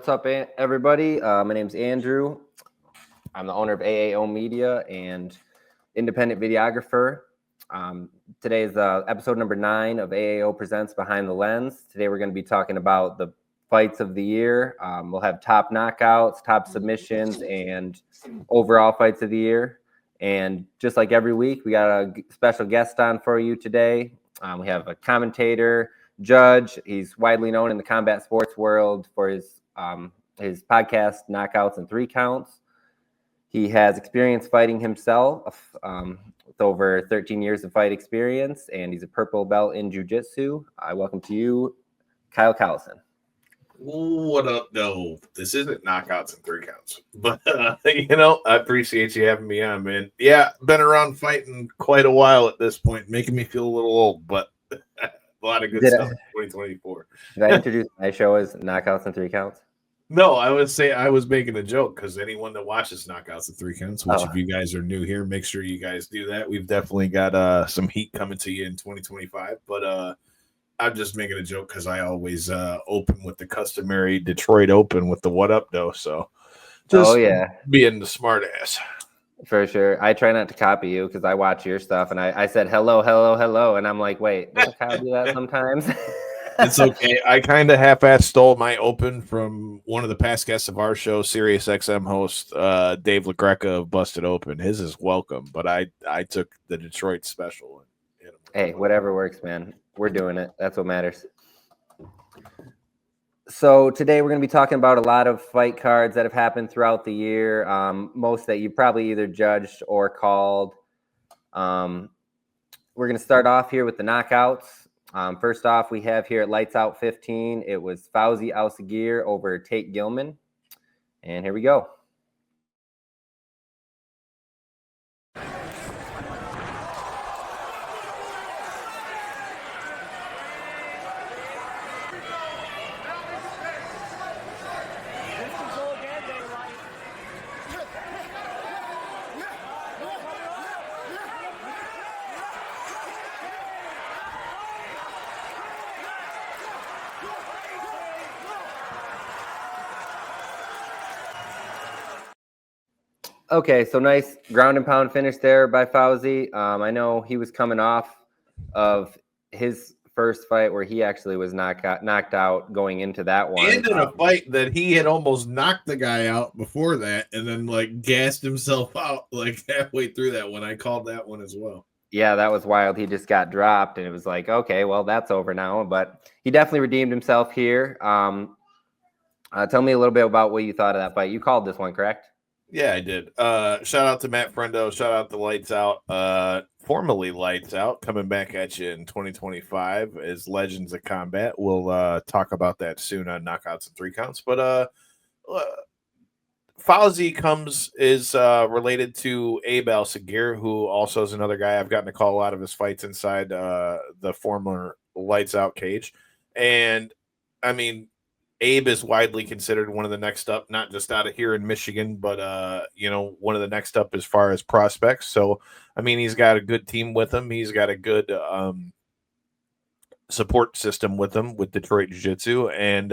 What's up, everybody? My name's Andrew. I'm the owner of AAO Media and independent videographer. Today is episode number 9 of AAO Presents Behind the Lens. Today we're going to be talking about the fights of the year. We'll have top knockouts, top submissions, and overall fights of the year. And just like every week, we got a special guest on for you today. We have a commentator, judge. He's widely known in the combat sports world for his podcast, Knockouts and Three Counts. He has experience fighting himself with over 13 years of fight experience, and he's a purple belt in jiu-jitsu. I welcome to you, Kyle Collison. What up, though? This isn't Knockouts and Three Counts, but, I appreciate you having me on, man. Yeah, been around fighting quite a while at this point, making me feel a little old, but a lot of good stuff in 2024. Did I introduce my show as Knockouts and Three Counts? No, I was making a joke because anyone that watches Knockouts and Three Counts, which if you guys are new here, make sure you guys do that. We've definitely got some heat coming to you in 2025, but I'm just making a joke because I always open with the customary Detroit Open with the what up, though. So just being the smart ass. For sure. I try not to copy you because I watch your stuff and I said hello, hello, hello. And I'm like, wait, doesn't Kyle do that sometimes? It's okay. I kind of half-assed stole my open from one of the past guests of our show, Sirius XM host Dave LaGreca of Busted Open. His is welcome, but I took the Detroit special. Hey, whatever works, man. We're doing it. That's what matters. So today we're going to be talking about a lot of fight cards that have happened throughout the year, most that you probably either judged or called. We're going to start off here with the knockouts. First off, we have here at Lights Out 15, it was Fauzi Al-Sagir over Tate Gilman. And here we go. Okay, so nice ground and pound finish there by Fauzi. I know he was coming off of his first fight where he actually was knocked out going into that one. And in a fight that he had almost knocked the guy out before that and then gassed himself out halfway through that one. I called that one as well. Yeah, that was wild. He just got dropped and it was like, okay, well, that's over now. But he definitely redeemed himself here. Tell me a little bit about what you thought of that fight. You called this one, correct? Yeah, I did. Shout out to Matt Frendo. Shout out to Lights Out. Formerly Lights Out, coming back at you in 2025 as Legends of Combat. We'll talk about that soon on Knockouts and Three Counts. But Fauzi is related to Abe Al-Sagir, who also is another guy I've gotten to call a lot of his fights inside the former Lights Out cage. And, I mean, Abe is widely considered one of the next up, not just out of here in Michigan, but, one of the next up as far as prospects. So, I mean, he's got a good team with him. He's got a good support system with him with Detroit Jiu-Jitsu. And,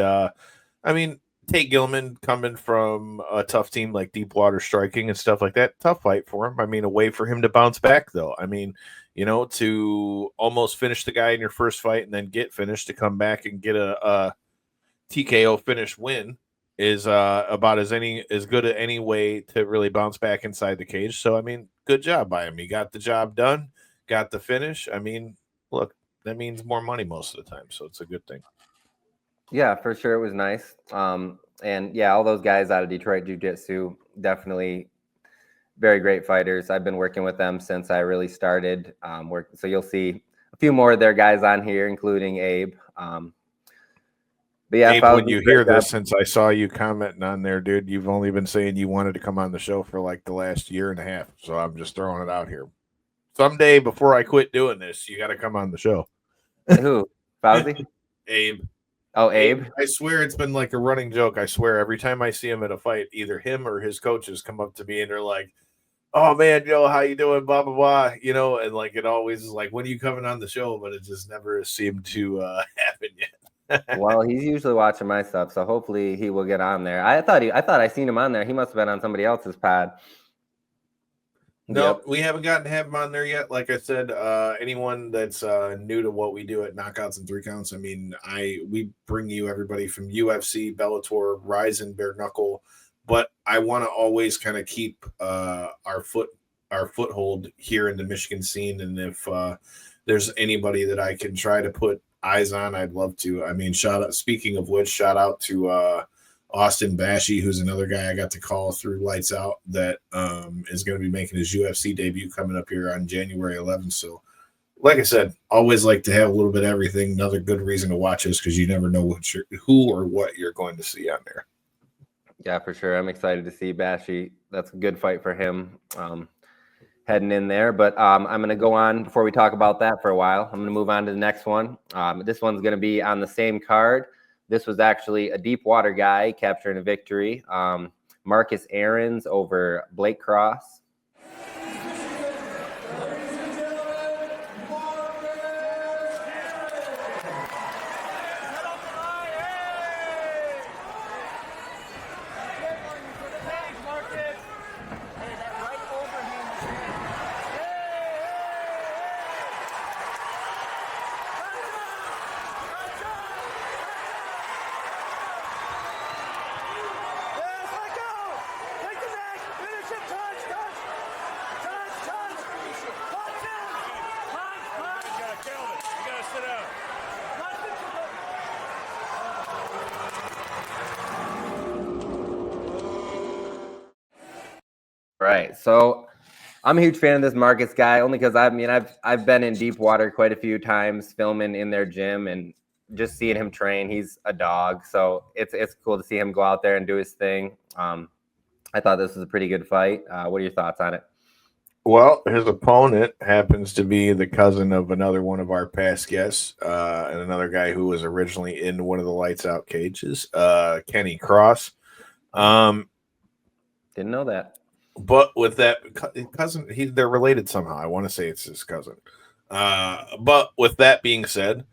Tate Gilman coming from a tough team like Deepwater Striking and stuff like that. Tough fight for him. I mean, a way for him to bounce back, though. I mean, to almost finish the guy in your first fight and then get finished to come back and get a TKO finish win is about as good as any way to really bounce back inside the cage. So, I mean, good job by him. He got the job done, got the finish. I mean, look, that means more money most of the time. So it's a good thing. Yeah, for sure. It was nice. And yeah, all those guys out of Detroit Jiu-Jitsu, definitely very great fighters. I've been working with them since I really started working. So you'll see a few more of their guys on here, including Abe. But yeah, Abe, when you hear this, since I saw you commenting on there, dude, you've only been saying you wanted to come on the show for the last year and a half. So I'm just throwing it out here. Someday before I quit doing this, you got to come on the show. Who? Fauzi? Abe. Oh, Abe? I swear it's been like a running joke. I swear every time I see him at a fight, either him or his coaches come up to me and they're like, oh man, yo, how you doing? Blah, blah, blah. You know, and like it always is like, when are you coming on the show? But it just never seemed to happen yet. Well, he's usually watching my stuff, so hopefully he will get on there. I thought I seen him on there. He must have been on somebody else's pod. No, Yep. we haven't gotten to have him on there yet. Like I said, anyone that's new to what we do at Knockouts and Three Counts, I mean, we bring you everybody from UFC, Bellator, Ryzen, Bare Knuckle, but I want to always kind of keep our foothold here in the Michigan scene. And if there's anybody that I can try to put eyes on, I'd love to. I mean, speaking of which, shout out to Austin Bashy, who's another guy I got to call through Lights Out that is going to be making his UFC debut coming up here on January 11th. So, like I said, always like to have a little bit of everything. Another good reason to watch us because you never know who or what you're going to see on there. Yeah, for sure. I'm excited to see Bashy. That's a good fight for him heading in there. But I'm going to go on before we talk about that for a while. I'm going to move on to the next one. This one's going to be on the same card. This was actually a deep water guy capturing a victory. Marcus Aarons over Blake Cross. Right. So I'm a huge fan of this Marcus guy, only because I've been in deep water quite a few times filming in their gym and just seeing him train. He's a dog. So it's cool to see him go out there and do his thing. I thought this was a pretty good fight. What are your thoughts on it? Well, his opponent happens to be the cousin of another one of our past guests, and another guy who was originally in one of the Lights Out cages, Kenny Cross. Didn't know that. But with that cousin, they're related somehow. I want to say it's his cousin. But with that being said,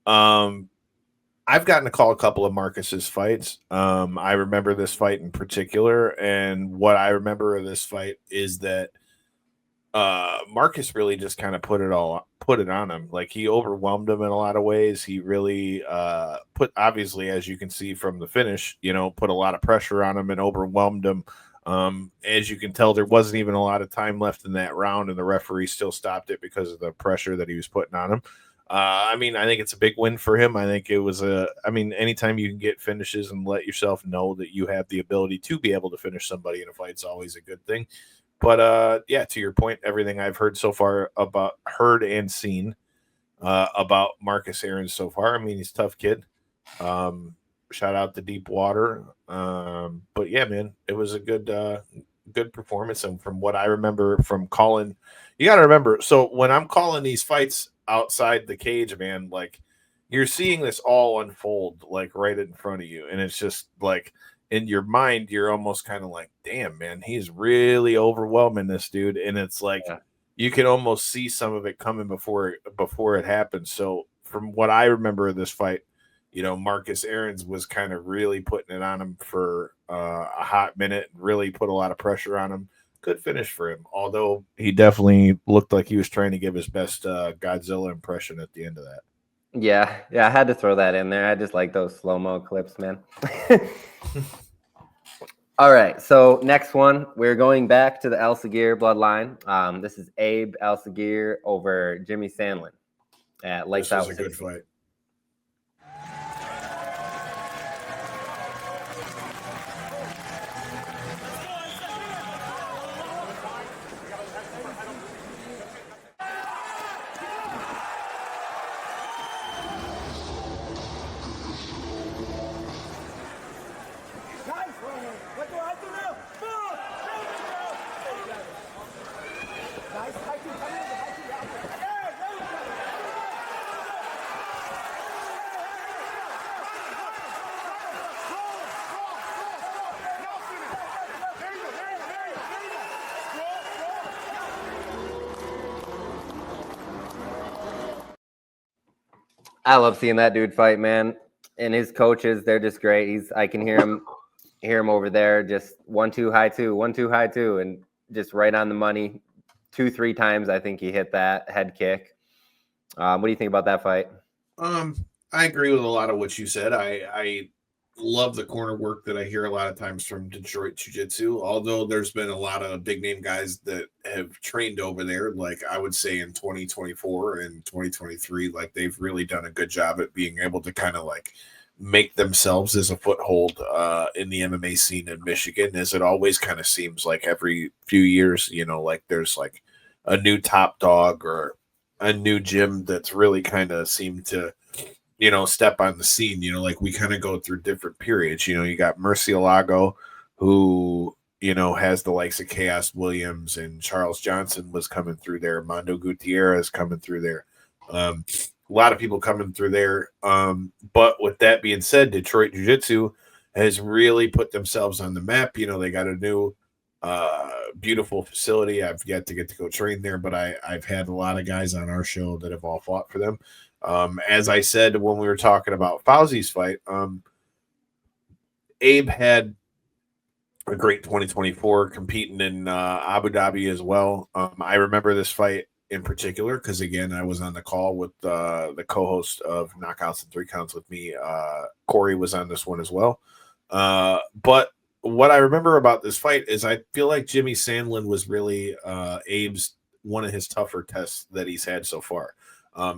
I've gotten to call a couple of Marcus's fights. I remember this fight in particular, and what I remember of this fight is that Marcus really just kind of put it on him. Like, he overwhelmed him in a lot of ways. He really obviously, as you can see from the finish, put a lot of pressure on him and overwhelmed him. As you can tell, there wasn't even a lot of time left in that round, and the referee still stopped it because of the pressure that he was putting on him. I think it's a big win for him. I think it was anytime you can get finishes and let yourself know that you have the ability to be able to finish somebody in a fight is always a good thing. But yeah, to your point, everything I've heard so far heard and seen about Marcus Aarons so far. He's a tough kid. Shout out to Deep Water. But yeah, man, it was a good performance. And from what I remember from calling, you got to remember, so when I'm calling these fights outside the cage, man, like, you're seeing this all unfold like right in front of you. And it's just like, in your mind, you're almost kind of like, damn, man, he's really overwhelming this dude. And it's like, you can almost see some of it coming before it happens. So from what I remember of this fight, Marcus Aarons was kind of really putting it on him for a hot minute, really put a lot of pressure on him. Good finish for him, although he definitely looked like he was trying to give his best Godzilla impression at the end of that. Yeah, I had to throw that in there. I just like those slow-mo clips, man. All right, so next one, we're going back to the El Seguir bloodline. This is Abe El Seguir over Jimmy Sandlin at Lights Out. This was a good fight. I love seeing that dude fight, man. and his coaches, they're just great. I can hear him over there, just 1-2 high 2, 1-2 high 2, and just right on the money. 2-3 times I think he hit that head kick. What do you think about that fight? I agree with a lot of what you said. I love the corner work that I hear a lot of times from Detroit Jiu-Jitsu, although there's been a lot of big name guys that have trained over there. Like I would say in 2024 and 2023, like they've really done a good job at being able to kind of like make themselves as a foothold in the MMA scene in Michigan, as it always kind of seems like every few years, like there's like a new top dog or a new gym that's really kind of seemed to step on the scene. Like we kind of go through different periods. You got Murcielago, who, has the likes of Chaos Williams, and Charles Johnson was coming through there. Mondo Gutierrez coming through there. A lot of people coming through there. But with that being said, Detroit Jiu-Jitsu has really put themselves on the map. They got a new beautiful facility. I've yet to get to go train there, but I've had a lot of guys on our show that have all fought for them. As I said when we were talking about Fauzi's fight, Abe had a great 2024 competing in Abu Dhabi as well. I remember this fight in particular because, again, I was on the call with the co-host of Knockouts and 3 Counts with me. Corey was on this one as well. But what I remember about this fight is I feel like Jimmy Sandlin was really Abe's one of his tougher tests that he's had so far.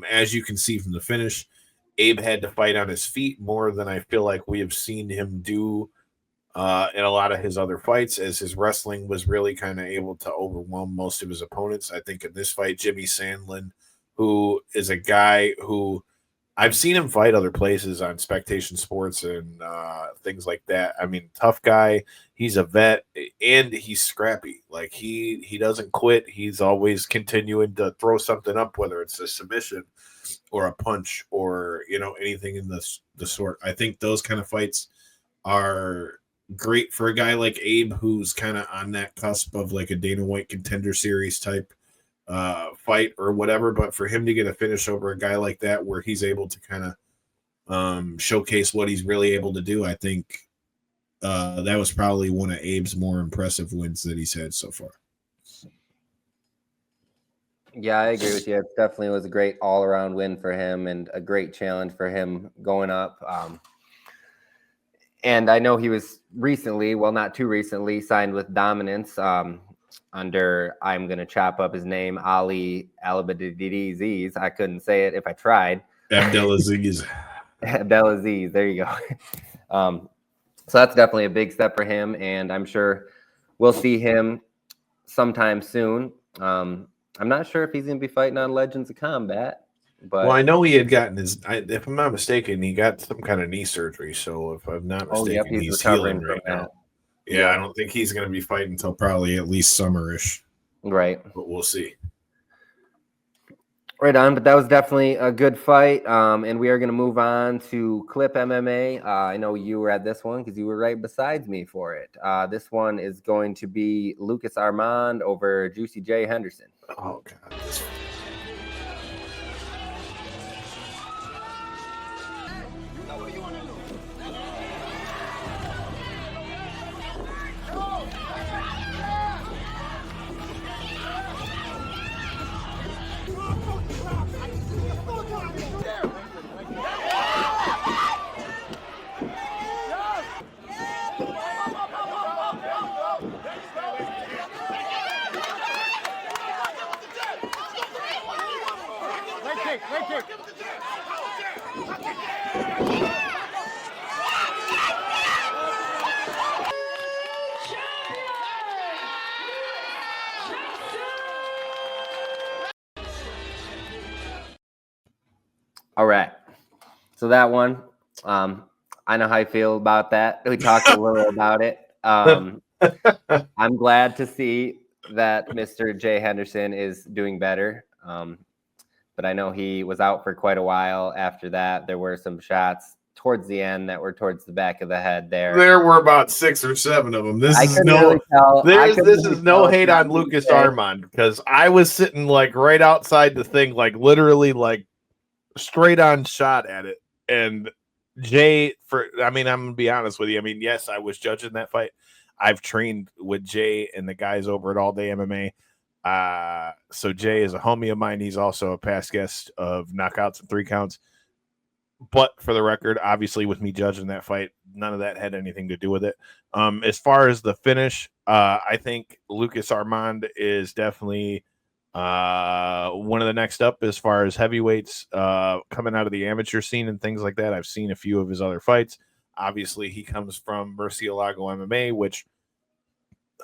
As you can see from the finish, Abe had to fight on his feet more than I feel like we have seen him do in a lot of his other fights, as his wrestling was really kind of able to overwhelm most of his opponents. I think in this fight, Jimmy Sandlin, who is a guy who I've seen him fight other places on Spectation Sports and things like that. I mean, tough guy. He's a vet, and he's scrappy. Like he doesn't quit. He's always continuing to throw something up, whether it's a submission or a punch or anything in the sort. I think those kind of fights are great for a guy like Abe, who's kind of on that cusp of like a Dana White Contender Series type fight or whatever. But for him to get a finish over a guy like that, where he's able to kind of showcase what he's really able to do, I think that was probably one of Abe's more impressive wins that he's had so far. Yeah, I agree with you. It definitely was a great all-around win for him and a great challenge for him going up. And I know he was recently, well, not too recently, signed with Dominance under, I'm going to chop up his name, Ali Alabadidiz. I couldn't say it if I tried. Abdelaziz. Abdelaziz, there you go. So that's definitely a big step for him, and I'm sure we'll see him sometime soon. I'm not sure if he's going to be fighting on Legends of Combat. But, well, I know he had gotten if I'm not mistaken, he got some kind of knee surgery. So if I'm not mistaken, he's healing right now. Yeah, I don't think he's going to be fighting until probably at least summerish. Right. But we'll see. Right on, but that was definitely a good fight. And we are going to move on to Clip MMA. I know you were at this one because you were right beside me for it. This one is going to be Lucas Armand over Juicy J Henderson. Oh, God. This one. All right. So that one, I know how I feel about that. We talked a little about it. I'm glad to see that Mr. Jay Henderson is doing better. But I know he was out for quite a while after that. There were some shots towards the end that were towards the back of the head there. There were about 6 or 7 of them. This is no hate on Lucas Armand, because I was sitting like right outside the thing, like literally like straight on shot at it. And Jay, I'm gonna be honest with you. I mean, yes, I was judging that fight. I've trained with Jay and the guys over at All Day MMA. So Jay is a homie of mine. He's also a past guest of Knockouts and 3 Counts. But for the record, obviously, with me judging that fight, none of that had anything to do with it. As far as the finish, I think Lucas Armand is definitely one of the next up as far as heavyweights coming out of the amateur scene and things like that. I've seen a few of his other fights. Obviously, he comes from Murcielago MMA, which,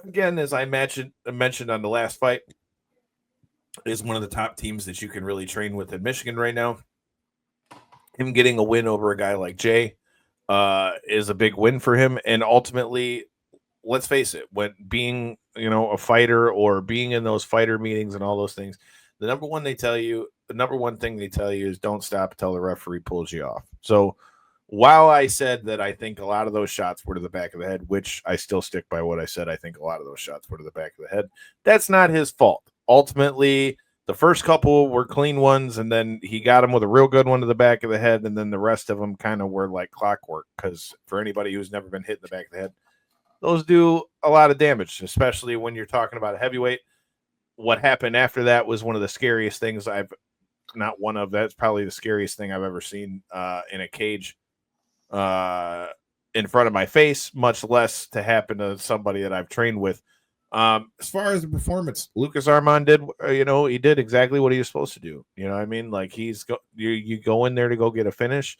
again, as I mentioned on the last fight, is one of the top teams that you can really train with in Michigan right now. Him getting a win over a guy like Jay is a big win for him. And ultimately, let's face it, when being, a fighter or being in those fighter meetings and all those things, the number one thing they tell you is don't stop until the referee pulls you off. So while I said that I think a lot of those shots were to the back of the head, which I still stick by what I said, I think a lot of those shots were to the back of the head. That's not his fault. Ultimately, the first couple were clean ones, and then he got him with a real good one to the back of the head, and then the rest of them kind of were like clockwork, because for anybody who's never been hit in the back of the head, those do a lot of damage, especially when you're talking about a heavyweight. What happened after that was one of the scariest things that's probably the scariest thing I've ever seen in a cage in front of my face, much less to happen to somebody that I've trained with. As far as the performance, Lucas Armand did, he did exactly what he was supposed to do. You know what I mean? Like you go in there to go get a finish.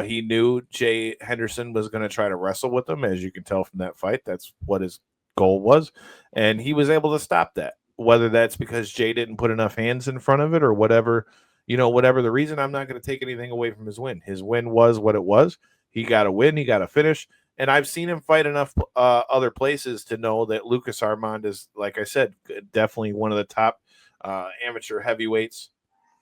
He knew Jay Henderson was going to try to wrestle with him, as you can tell from that fight. That's what his goal was. And he was able to stop that, whether that's because Jay didn't put enough hands in front of it or whatever, whatever the reason. I'm not going to take anything away from his win. His win was what it was. He got a win. He got a finish. And I've seen him fight enough other places to know that Lucas Armand is, like I said, definitely one of the top amateur heavyweights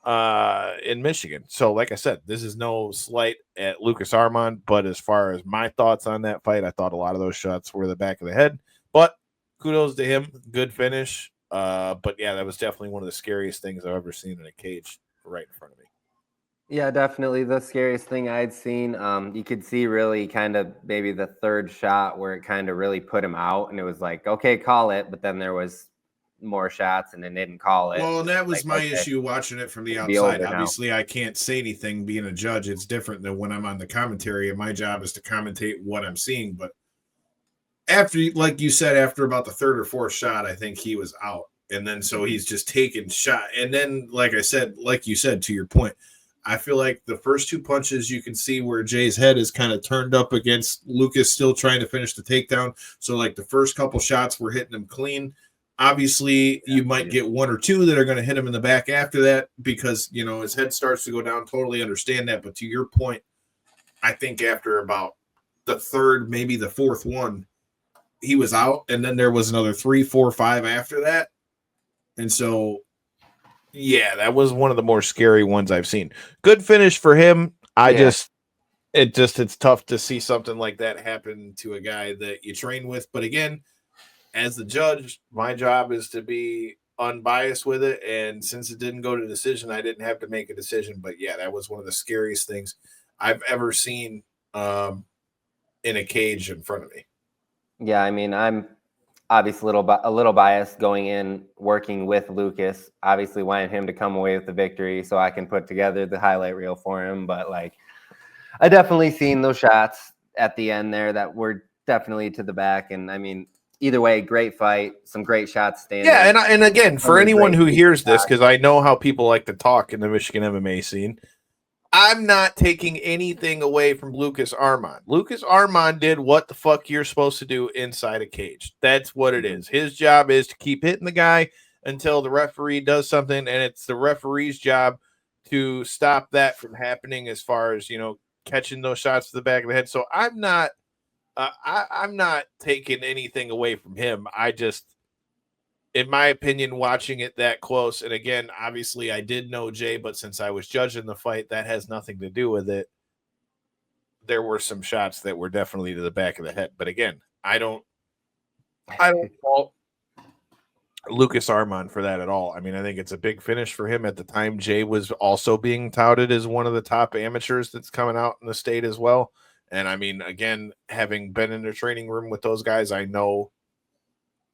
in Michigan. So, like I said, this is no slight at Lucas Armand, but as far as my thoughts on that fight, I thought a lot of those shots were the back of the head. But kudos to him. Good finish. But, yeah, that was definitely one of the scariest things I've ever seen in a cage right in front of me. Yeah, definitely the scariest thing I'd seen. You could see really kind of maybe the third shot where it kind of really put him out, and it was like, okay, call it. But then there was more shots, and then didn't call it. Well, and that was like, my okay, issue watching it from the it'll be outside. over now. Obviously, I can't say anything being a judge. It's different than when I'm on the commentary, and my job is to commentate what I'm seeing. But after, like you said, after about the third or fourth shot, I think he was out. And then so he's just taking shot. And then, like you said, to your point, I feel like the first two punches, you can see where Jay's head is kind of turned up against Lucas, still trying to finish the takedown. So, like, the first couple shots were hitting him clean. Obviously, you might get one or two that are going to hit him in the back after that because, his head starts to go down. Totally understand that. But to your point, I think after about the third, maybe the fourth one, he was out. And then there was another 3, 4, 5 after that. And so, yeah, that was one of the more scary ones I've seen. Good finish for him. It's tough to see something like that happen to a guy that you train with. But again, as the judge, my job is to be unbiased with it. And since it didn't go to decision, I didn't have to make a decision. But yeah, that was one of the scariest things I've ever seen in a cage in front of me. Yeah, I mean, I'm obviously a little biased going in, working with Lucas. Obviously, wanted him to come away with the victory so I can put together the highlight reel for him. But like, I definitely seen those shots at the end there that were definitely to the back. And I mean, either way, great fight, some great shots standing. Yeah, and again, for anyone who hears this, because I know how people like to talk in the Michigan MMA scene, I'm not taking anything away from Lucas Armand. Lucas Armand did what the fuck you're supposed to do inside a cage. That's what it is. His job is to keep hitting the guy until the referee does something, and it's the referee's job to stop that from happening as far as, catching those shots to the back of the head. So I'm not taking anything away from him. I just, in my opinion, watching it that close, and again, obviously I did know Jay, but since I was judging the fight, that has nothing to do with it. There were some shots that were definitely to the back of the head. But again, I don't fault Lucas Armand for that at all. I mean, I think it's a big finish for him. At the time, Jay was also being touted as one of the top amateurs that's coming out in the state as well. And I mean, again, having been in the training room with those guys, I know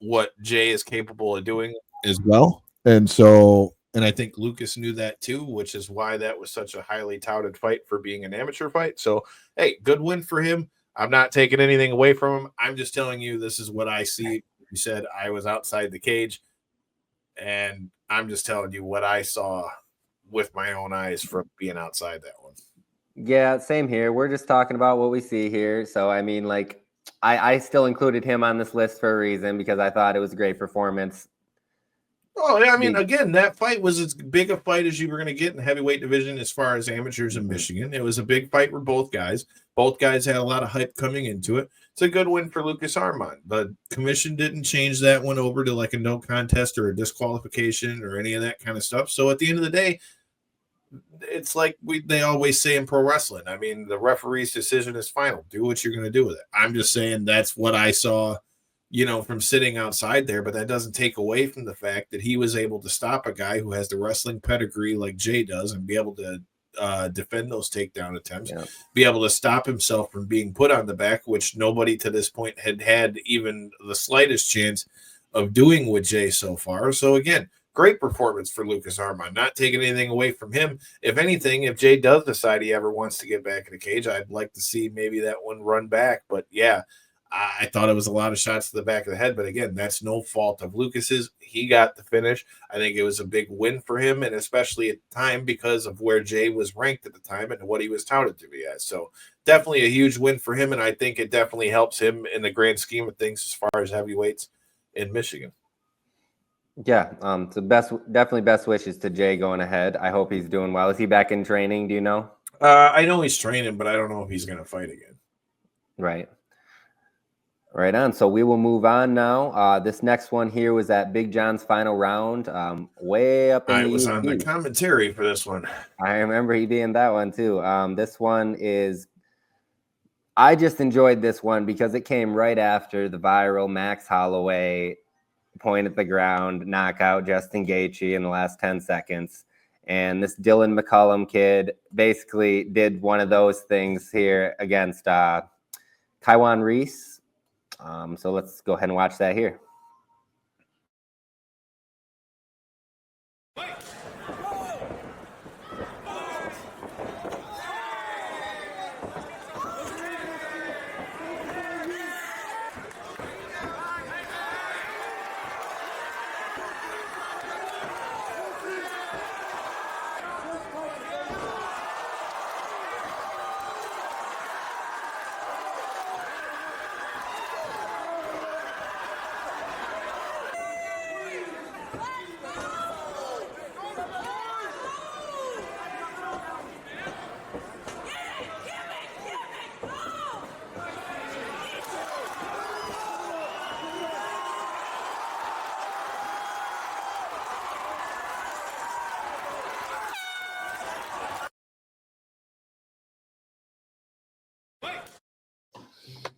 what Jay is capable of doing as well. And so, and I think Lucas knew that too, which is why that was such a highly touted fight for being an amateur fight. So, hey, good win for him. I'm not taking anything away from him. I'm just telling you, this is what I see. You said I was outside the cage, and I'm just telling you what I saw with my own eyes from being outside that one. Yeah, same here. We're just talking about what we see here. So, I mean, like, I still included him on this list for a reason because I thought it was a great performance. Oh, yeah, I mean, again, that fight was as big a fight as you were going to get in the heavyweight division as far as amateurs in Michigan. It was a big fight for both guys. Both guys had a lot of hype coming into it. It's a good win for Lucas Armand. The commission didn't change that one over to like a no contest or a disqualification or any of that kind of stuff. So at the end of the day, it's like they always say in pro wrestling. I mean, the referee's decision is final. Do what you're going to do with it. I'm just saying that's what I saw, you know, from sitting outside there, but that doesn't take away from the fact that he was able to stop a guy who has the wrestling pedigree like Jay does and be able to defend those takedown attempts, be able to stop himself from being put on the back, which nobody to this point had even the slightest chance of doing with Jay so far. So again, great performance for Lucas Armand, not taking anything away from him. If anything, if Jay does decide he ever wants to get back in the cage, I'd like to see maybe that one run back. But yeah, I thought it was a lot of shots to the back of the head. But again, that's no fault of Lucas's. He got the finish. I think it was a big win for him, and especially at the time because of where Jay was ranked at the time and what he was touted to be as. So definitely a huge win for him, and I think it definitely helps him in the grand scheme of things as far as heavyweights in Michigan. Yeah, so definitely best wishes to Jay going ahead. I hope he's doing well. Is he back in training? Do you know? I know he's training, but I don't know if he's going to fight again. Right. Right on. So we will move on now. This next one here was at Big John's final round, way up in the I was UP. on the commentary for this one. I remember he being that one too. This one is, I just enjoyed this one because it came right after the viral Max Holloway point at the ground knockout Justin Gaethje in the last 10 seconds. And this Dylan McCullum kid basically did one of those things here against Kaiwan Reese. So let's go ahead and watch that here.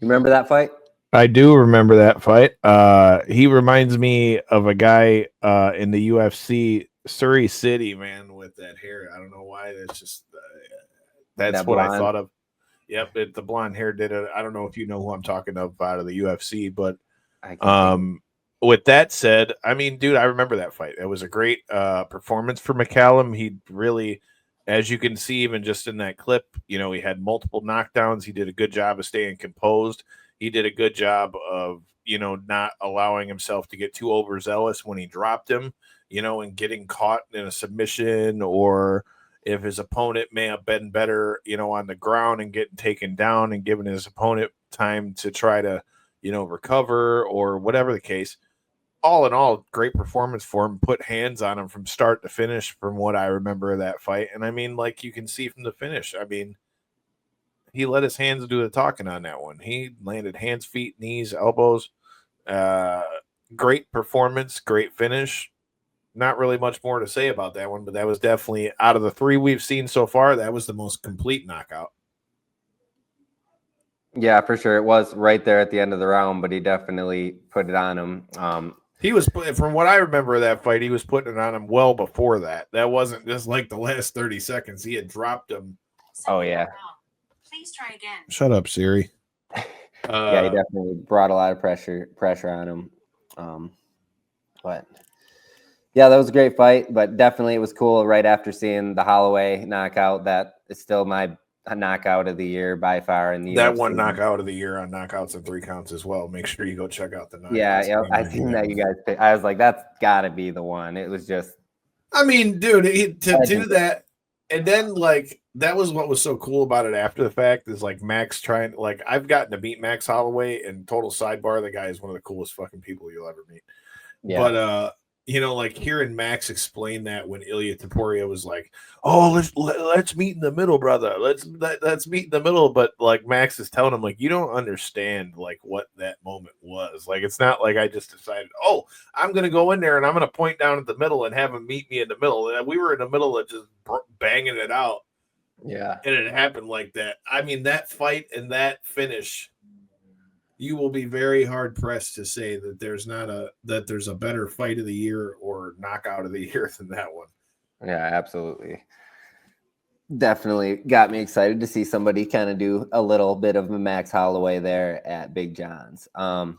Remember that fight? I do remember that fight. He reminds me of a guy in the UFC, Surrey City, man, with that hair. I don't know why. That's just that's That what blonde. I thought of. Yep, the blonde hair did it. I don't know if you know who I'm talking of out of the UFC, but with that said, I mean, dude, I remember that fight. It was a great performance for McCallum. He really, as you can see, even just in that clip, you know, he had multiple knockdowns. He did a good job of staying composed. He did a good job of, you know, not allowing himself to get too overzealous when he dropped him, you know, and getting caught in a submission, or if his opponent may have been better, you know, on the ground and getting taken down and giving his opponent time to try to, you know, recover or whatever the case. All in all, great performance for him. Put hands on him from start to finish from what I remember of that fight. And I mean, like you can see from the finish, I mean, he let his hands do the talking on that one. He landed hands, feet, knees, elbows. Great performance, great finish. Not really much more to say about that one, but that was definitely, out of the three we've seen so far, that was the most complete knockout. Yeah, for sure. It was right there at the end of the round, but he definitely put it on him. He was, from what I remember of that fight, he was putting it on him well before that. That wasn't just like the last 30 seconds. He had dropped him. Oh, yeah. Please try again. Shut up, Siri. Yeah, he definitely brought a lot of pressure on him. But yeah, that was a great fight. But definitely, it was cool right after seeing the Holloway knockout. That is still my knockout of the year by far. In the That UFC. one knockout of the year on Knockouts and 3 Counts as well. Make sure you go check out the knockouts. Yeah, I seen that you guys picked. I was like, that's got to be the one. It was just. I mean, dude, to do that, and then like that was what was so cool about it after the fact is like Max trying, like I've gotten to meet Max Holloway, and total sidebar, the guy is one of the coolest fucking people you'll ever meet. Yeah. But you know, like hearing Max explain that when Ilya Taporia was like, "Oh, let's meet in the middle, brother. Let's meet in the middle." But like Max is telling him, like, you don't understand like what that moment was. Like, it's not like I just decided, oh, I'm gonna go in there and I'm gonna point down at the middle and have him meet me in the middle. And we were in the middle of just banging it out. Yeah, and it happened like that. I mean, that fight and that finish. You will be very hard pressed to say that there's a better fight of the year or knockout of the year than that one. Yeah, absolutely. Definitely got me excited to see somebody kind of do a little bit of Max Holloway there at Big John's. And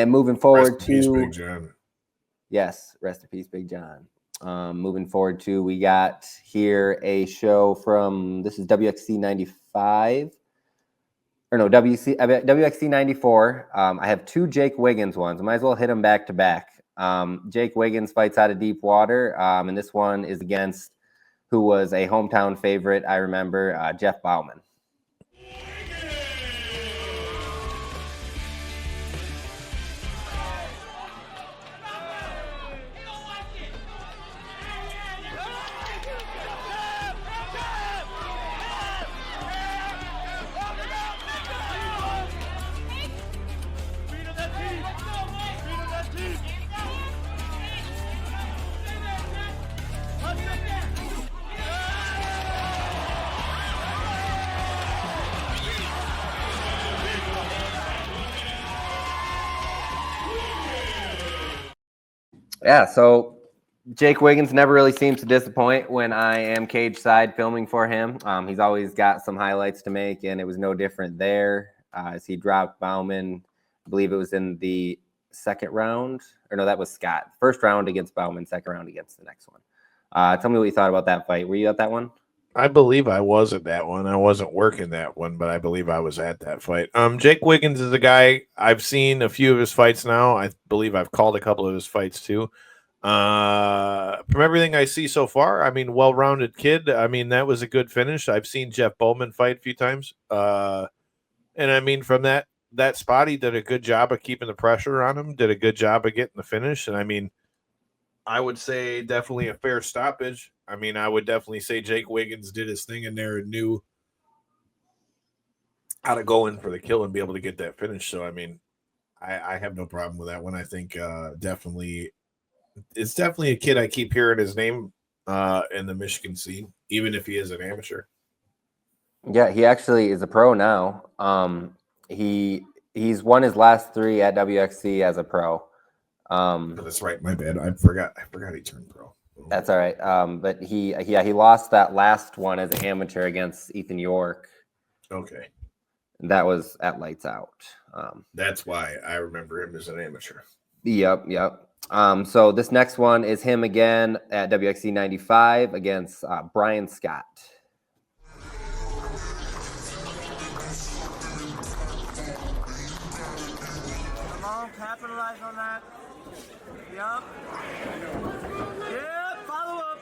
moving forward rest in peace, Big John. Yes, rest in peace, Big John. Moving forward to, we got here a show from, this is WXC 95. Or no, WXC 94. I have 2 Jake Wiggins ones. I might as well hit them back to back. Jake Wiggins fights out of deep water, and this one is against who was a hometown favorite, I remember, Jeff Bauman. Yeah, so Jake Wiggins never really seems to disappoint when I am cage side filming for him. He's always got some highlights to make, and it was no different there as he dropped Bauman. I believe it was in the second round. Or no, that was Scott. First round against Bauman, second round against the next one. Tell me what you thought about that fight. Were you at that one? I believe I was at that one. I wasn't working that one, but I believe I was at that fight. Jake Wiggins is a guy, I've seen a few of his fights now. I believe I've called a couple of his fights too. From everything I see so far, I mean, well-rounded kid. I mean, that was a good finish. I've seen Jeff Bowman fight a few times. And I mean, from that spot, he did a good job of keeping the pressure on him, did a good job of getting the finish. And I mean, I would say definitely a fair stoppage. I mean, I would definitely say Jake Wiggins did his thing in there and knew how to go in for the kill and be able to get that finish. So, I mean, I have no problem with that one. I think it's definitely a kid I keep hearing his name in the Michigan scene, even if he is an amateur. Yeah, he actually is a pro now. He's won his last 3 at WXC as a pro. That's right. My bad. I forgot he turned pro. That's all right. But he lost that last one as an amateur against Ethan York. Okay. That was at Lights Out. That's why I remember him as an amateur. Yep. So this next one is him again at WXC 95 against Brian Scott. Come on, capitalize on that. Yep. Yep, follow up.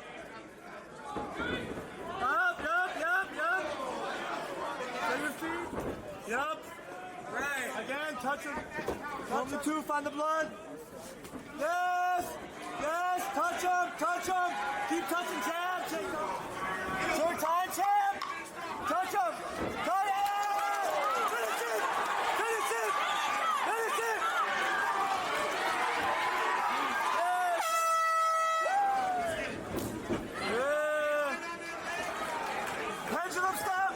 Yep. Set your feet. Yep. Right. Again, touch him. 1 to 2, find the blood. Yes. Touch him. Keep touching, champ. Take him. Short time, champ. Touch him. Cut it. Finish it. Yeah. Pendulum stop.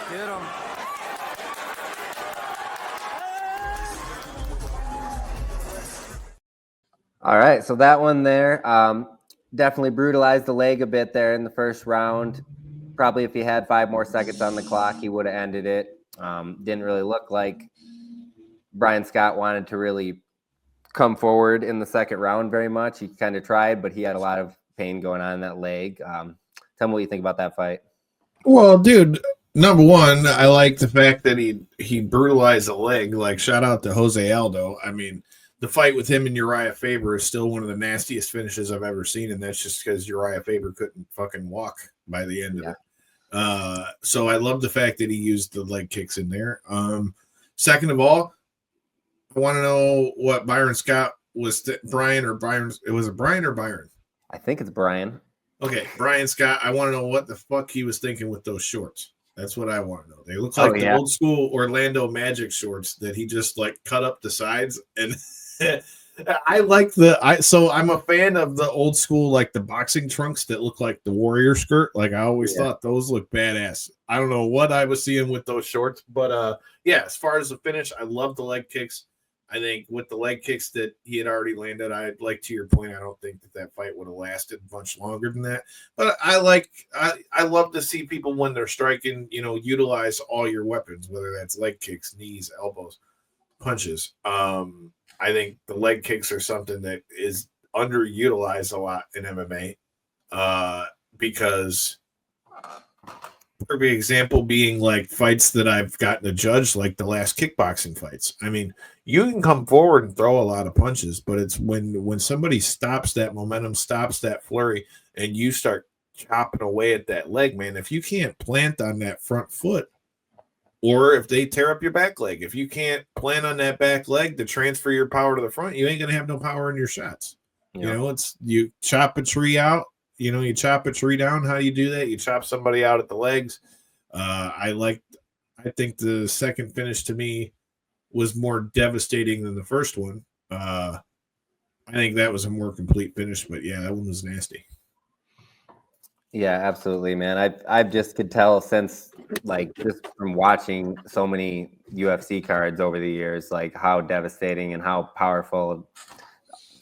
Get him. All right, so that one there definitely brutalized the leg a bit there in the first round. Probably if he had 5 more seconds on the clock, he would have ended it. Didn't really look like Brian Scott wanted to really come forward in the second round very much. He kind of tried, but he had a lot of pain going on in that leg. Tell me what you think about that fight. Well, dude, number one, I like the fact that he brutalized the leg. Like, shout out to Jose Aldo. I mean, the fight with him and Uriah Faber is still one of the nastiest finishes I've ever seen, and that's just because Uriah Faber couldn't fucking walk by the end of it. So I love the fact that he used the leg kicks in there. Second of all, I want to know what Byron Scott was. Brian or Byron? It was a Brian or Byron? I think it's Brian. Okay, Brian Scott. I want to know what the fuck he was thinking with those shorts. That's what I want to know. They look like the old school Orlando Magic shorts that he just like cut up the sides, and I like so I'm a fan of the old school, like the boxing trunks that look like the Warrior skirt. Like I always thought those look badass. I don't know what I was seeing with those shorts, but yeah, as far as the finish, I love the leg kicks. I think with the leg kicks that he had already landed, I'd like to your point. I don't think that fight would have lasted much longer than that. But I love to see people when they're striking, utilize all your weapons, whether that's leg kicks, knees, elbows, punches. I think the leg kicks are something that is underutilized a lot in MMA because perfect example being like fights that I've gotten to judge, like the last kickboxing fights. I mean, you can come forward and throw a lot of punches, but it's when somebody stops that momentum, stops that flurry, and you start chopping away at that leg, man, if you can't plant on that front foot, or if they tear up your back leg, if you can't plant on that back leg to transfer your power to the front, you ain't going to have no power in your shots. Yeah. You chop a tree out, you chop a tree down. How do you do that? You chop somebody out at the legs. I think the second finish to me was more devastating than the first one. I think that was a more complete finish, but yeah, that one was nasty. Yeah, absolutely, man. I've just could tell since like just from watching so many UFC cards over the years, like how devastating and how powerful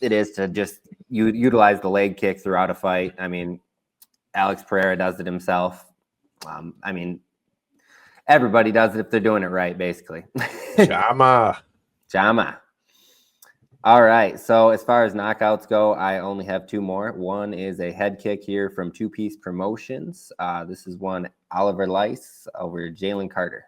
it is to just utilize the leg kick throughout a fight. I mean, Alex Pereira does it himself. I mean, everybody does it if they're doing it right, basically. Jama. All right. So as far as knockouts go, I only have 2 more. One is a head kick here from Two Piece Promotions. This is one Oliver Lice over Jalen Carter.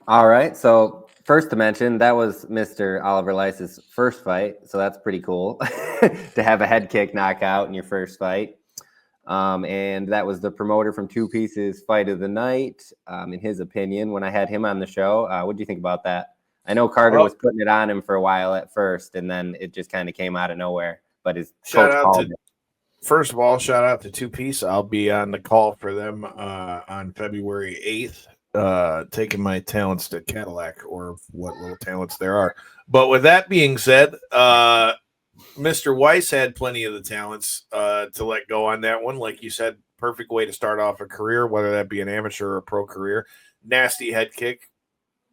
All right. So first to mention, that was Mr. Oliver Lice's first fight. So that's pretty cool to have a head kick knockout in your first fight. And that was the promoter from Two Pieces Fight of the Night. In his opinion, when I had him on the show, what do you think about that? I know Carter was putting it on him for a while at first, and then it just kind of came out of nowhere. But his coach called it. First of all, shout out to Two Piece. I'll be on the call for them on February 8th. Taking my talents to Cadillac, or what little talents there are. But with that being said, Mr. Weiss had plenty of the talents to let go on that one. Like you said, perfect way to start off a career, whether that be an amateur or a pro career. Nasty head kick.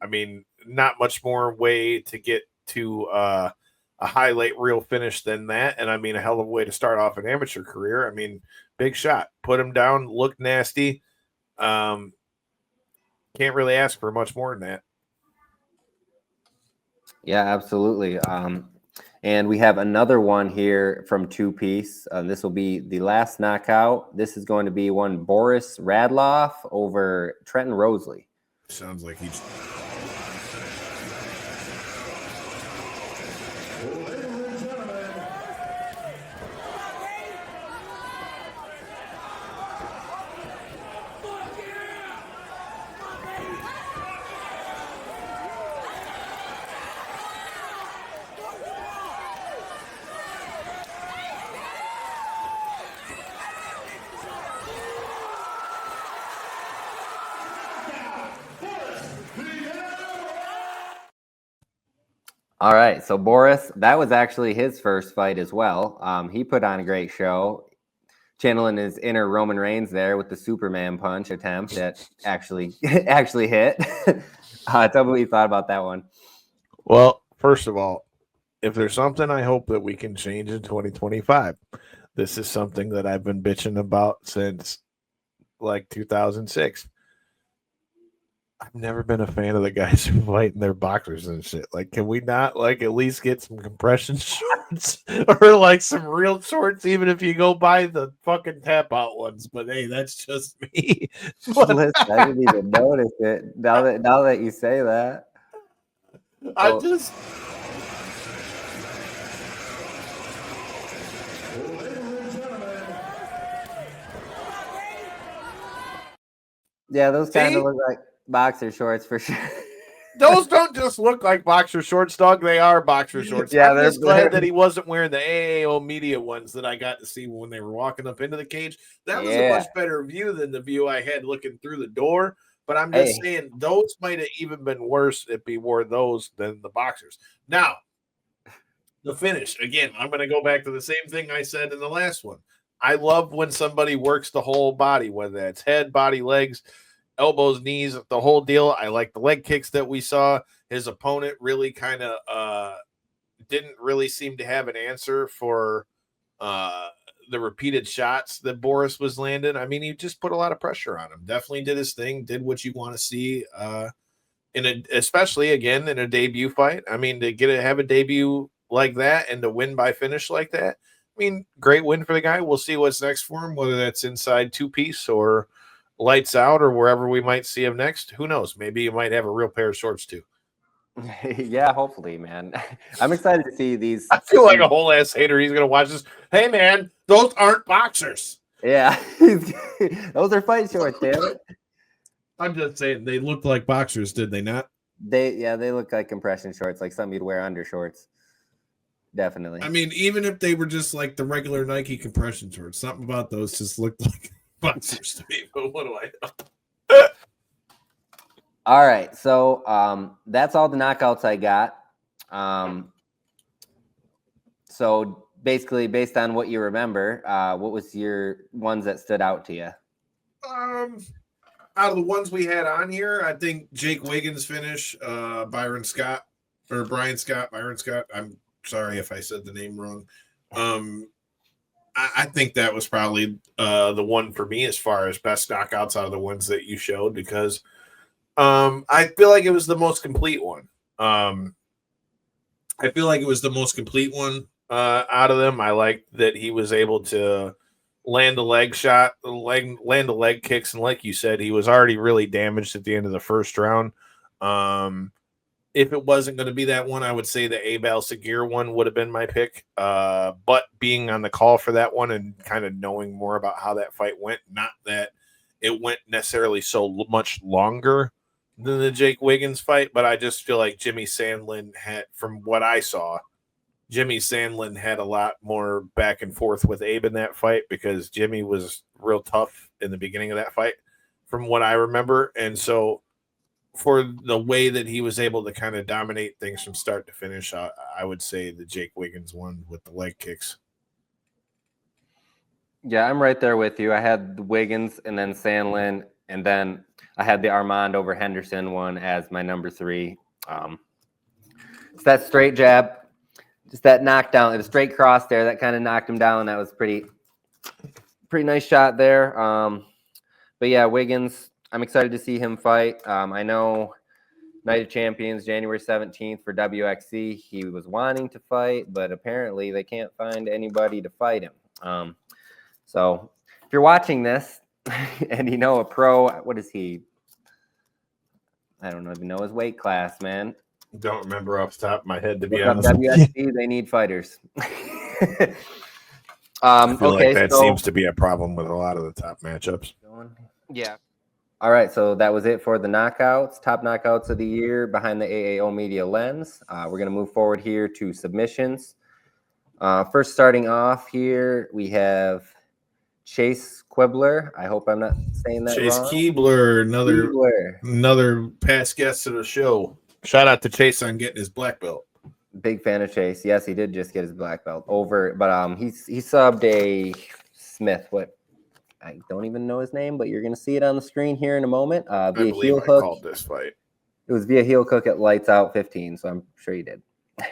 I mean, not much more way to get to a highlight reel finish than that. And I mean, a hell of a way to start off an amateur career. I mean, big shot. Put him down, looked nasty. Can't really ask for much more than that. Yeah, absolutely. And we have another one here from Two Piece. This will be the last knockout. This is going to be one Boris Radloff over Trenton Roseley. Sounds like he's... All right, so Boris, that was actually his first fight as well. He put on a great show, channeling his inner Roman Reigns there with the Superman punch attempt that actually actually hit. Tell me what you thought about that one. Well, first of all, if there's something I hope that we can change in 2025, this is something that I've been bitching about since like 2006. I've never been a fan of the guys who fight in their boxers and shit. Like, can we not like at least get some compression shorts or like some real shorts, even if you go buy the fucking tap out ones? But hey, that's just me. Listen, I didn't even notice it. Now that you say that, I Oh. just yeah, those kind See? of look like boxer shorts for sure. those don't just look like boxer shorts, dog. They are boxer shorts. Yeah, I'm they're- just glad that he wasn't wearing the AAO Media ones that I got to see when they were walking up into the cage. That was a Yeah. much better view than the view I had looking through the door. But I'm just Hey. saying those might have even been worse if he wore those than the boxers. Now, the finish again. I'm going to go back to the same thing I said in the last one. I love when somebody works the whole body, whether that's head, body, legs, elbows, knees, the whole deal. I like the leg kicks that we saw. His opponent really kind of didn't really seem to have an answer for the repeated shots that Boris was landing. I mean, he just put a lot of pressure on him. Definitely did his thing, did what you want to see especially again in a debut fight. I mean, to have a debut like that and to win by finish like that. I mean, great win for the guy. We'll see what's next for him, whether that's inside two-piece or lights out or wherever we might see him next. Who knows? Maybe you might have a real pair of shorts too. Yeah, hopefully, man. I'm excited to see these. I feel like a whole ass hater. He's gonna watch this. Hey, man, those aren't boxers. Yeah, those are fight shorts, damn it. I'm just saying they looked like boxers, did they not? They look like compression shorts, like something you'd wear under shorts. Definitely. I mean, even if they were just like the regular Nike compression shorts, something about those just looked like boxers to me. But what do I know? All right, so that's all the knockouts I got. So basically, based on what you remember, what was your ones that stood out to you? Out of the ones we had on here, I think Jake Wiggins' finish, Byron Scott. I'm sorry if I said the name wrong. I think that was probably the one for me as far as best knockouts out of the ones that you showed because I feel like it was the most complete one. Out of them. I like that he was able to land a leg shot, land the leg kicks, and like you said, he was already really damaged at the end of the first round. If it wasn't going to be that one, I would say the Abel Sagir one would have been my pick. But being on the call for that one and kind of knowing more about how that fight went, not that it went necessarily so much longer than the Jake Wiggins fight, but I just feel like Jimmy Sandlin had, from what I saw, Jimmy Sandlin had a lot more back and forth with Abe in that fight because Jimmy was real tough in the beginning of that fight from what I remember. And so for the way that he was able to kind of dominate things from start to finish, I would say the Jake Wiggins one with the leg kicks. Yeah, I'm right there with you. I had the Wiggins and then Sandlin, and then I had the Armand over Henderson one as my number 3. It's that straight jab, just that knockdown, the straight cross there that kind of knocked him down. That was pretty nice shot there. But yeah, Wiggins, I'm excited to see him fight. I know Night of Champions, January 17th for WXC. He was wanting to fight, but apparently they can't find anybody to fight him. So if you're watching this and you know a pro, what is he? I don't even know his weight class, man. Don't remember off the top of my head, to be Look up honest. WXC, they need fighters. I feel Okay, like that so seems to be a problem with a lot of the top matchups. yeah. All right, so that was it for the knockouts, top knockouts of the year behind the AAO Media lens. We're going to move forward here to submissions. First, starting off here, we have Chase Quibbler. I hope I'm not saying that Chase wrong. Keebler, Keebler. another past guest of the show. Shout out to Chase on getting his black belt. Big fan of Chase. Yes, he did just get his black belt over, but he subbed a Smith. What, I don't even know his name, but you're gonna see it on the screen here in a moment. I Via believe heel I hook. called this fight. It was via heel hook at Lights Out 15, so I'm sure he did. We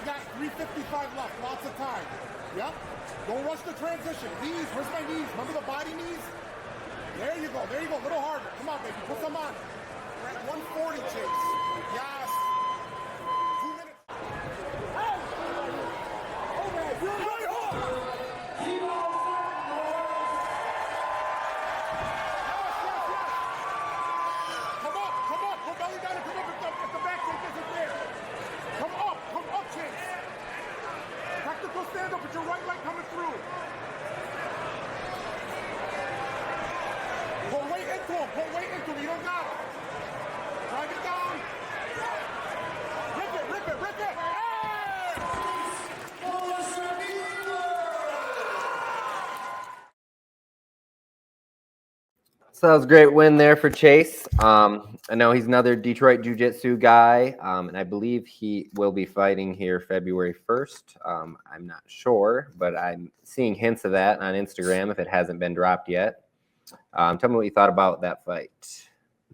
got 3:55 left, lots of time. Yep. Don't rush the transition. Knees, where's my knees? Remember the body knees? There you go, a little harder. Come on, baby, put some on. We're at 140, Chase. Yes. 2 minutes. Hey! Overhead, you're right hook! Yes. Come up, go belly down and come up if the back take isn't there. Come up, Chase. Tactical stand up with your right leg coming through. Put weight into him, you don't got it. Drive it down. Rip it. Hey! So that was a great win there for Chase. I know he's another Detroit Jiu-Jitsu guy, and I believe he will be fighting here February 1st. I'm not sure, but I'm seeing hints of that on Instagram if it hasn't been dropped yet. Tell me what you thought about that fight.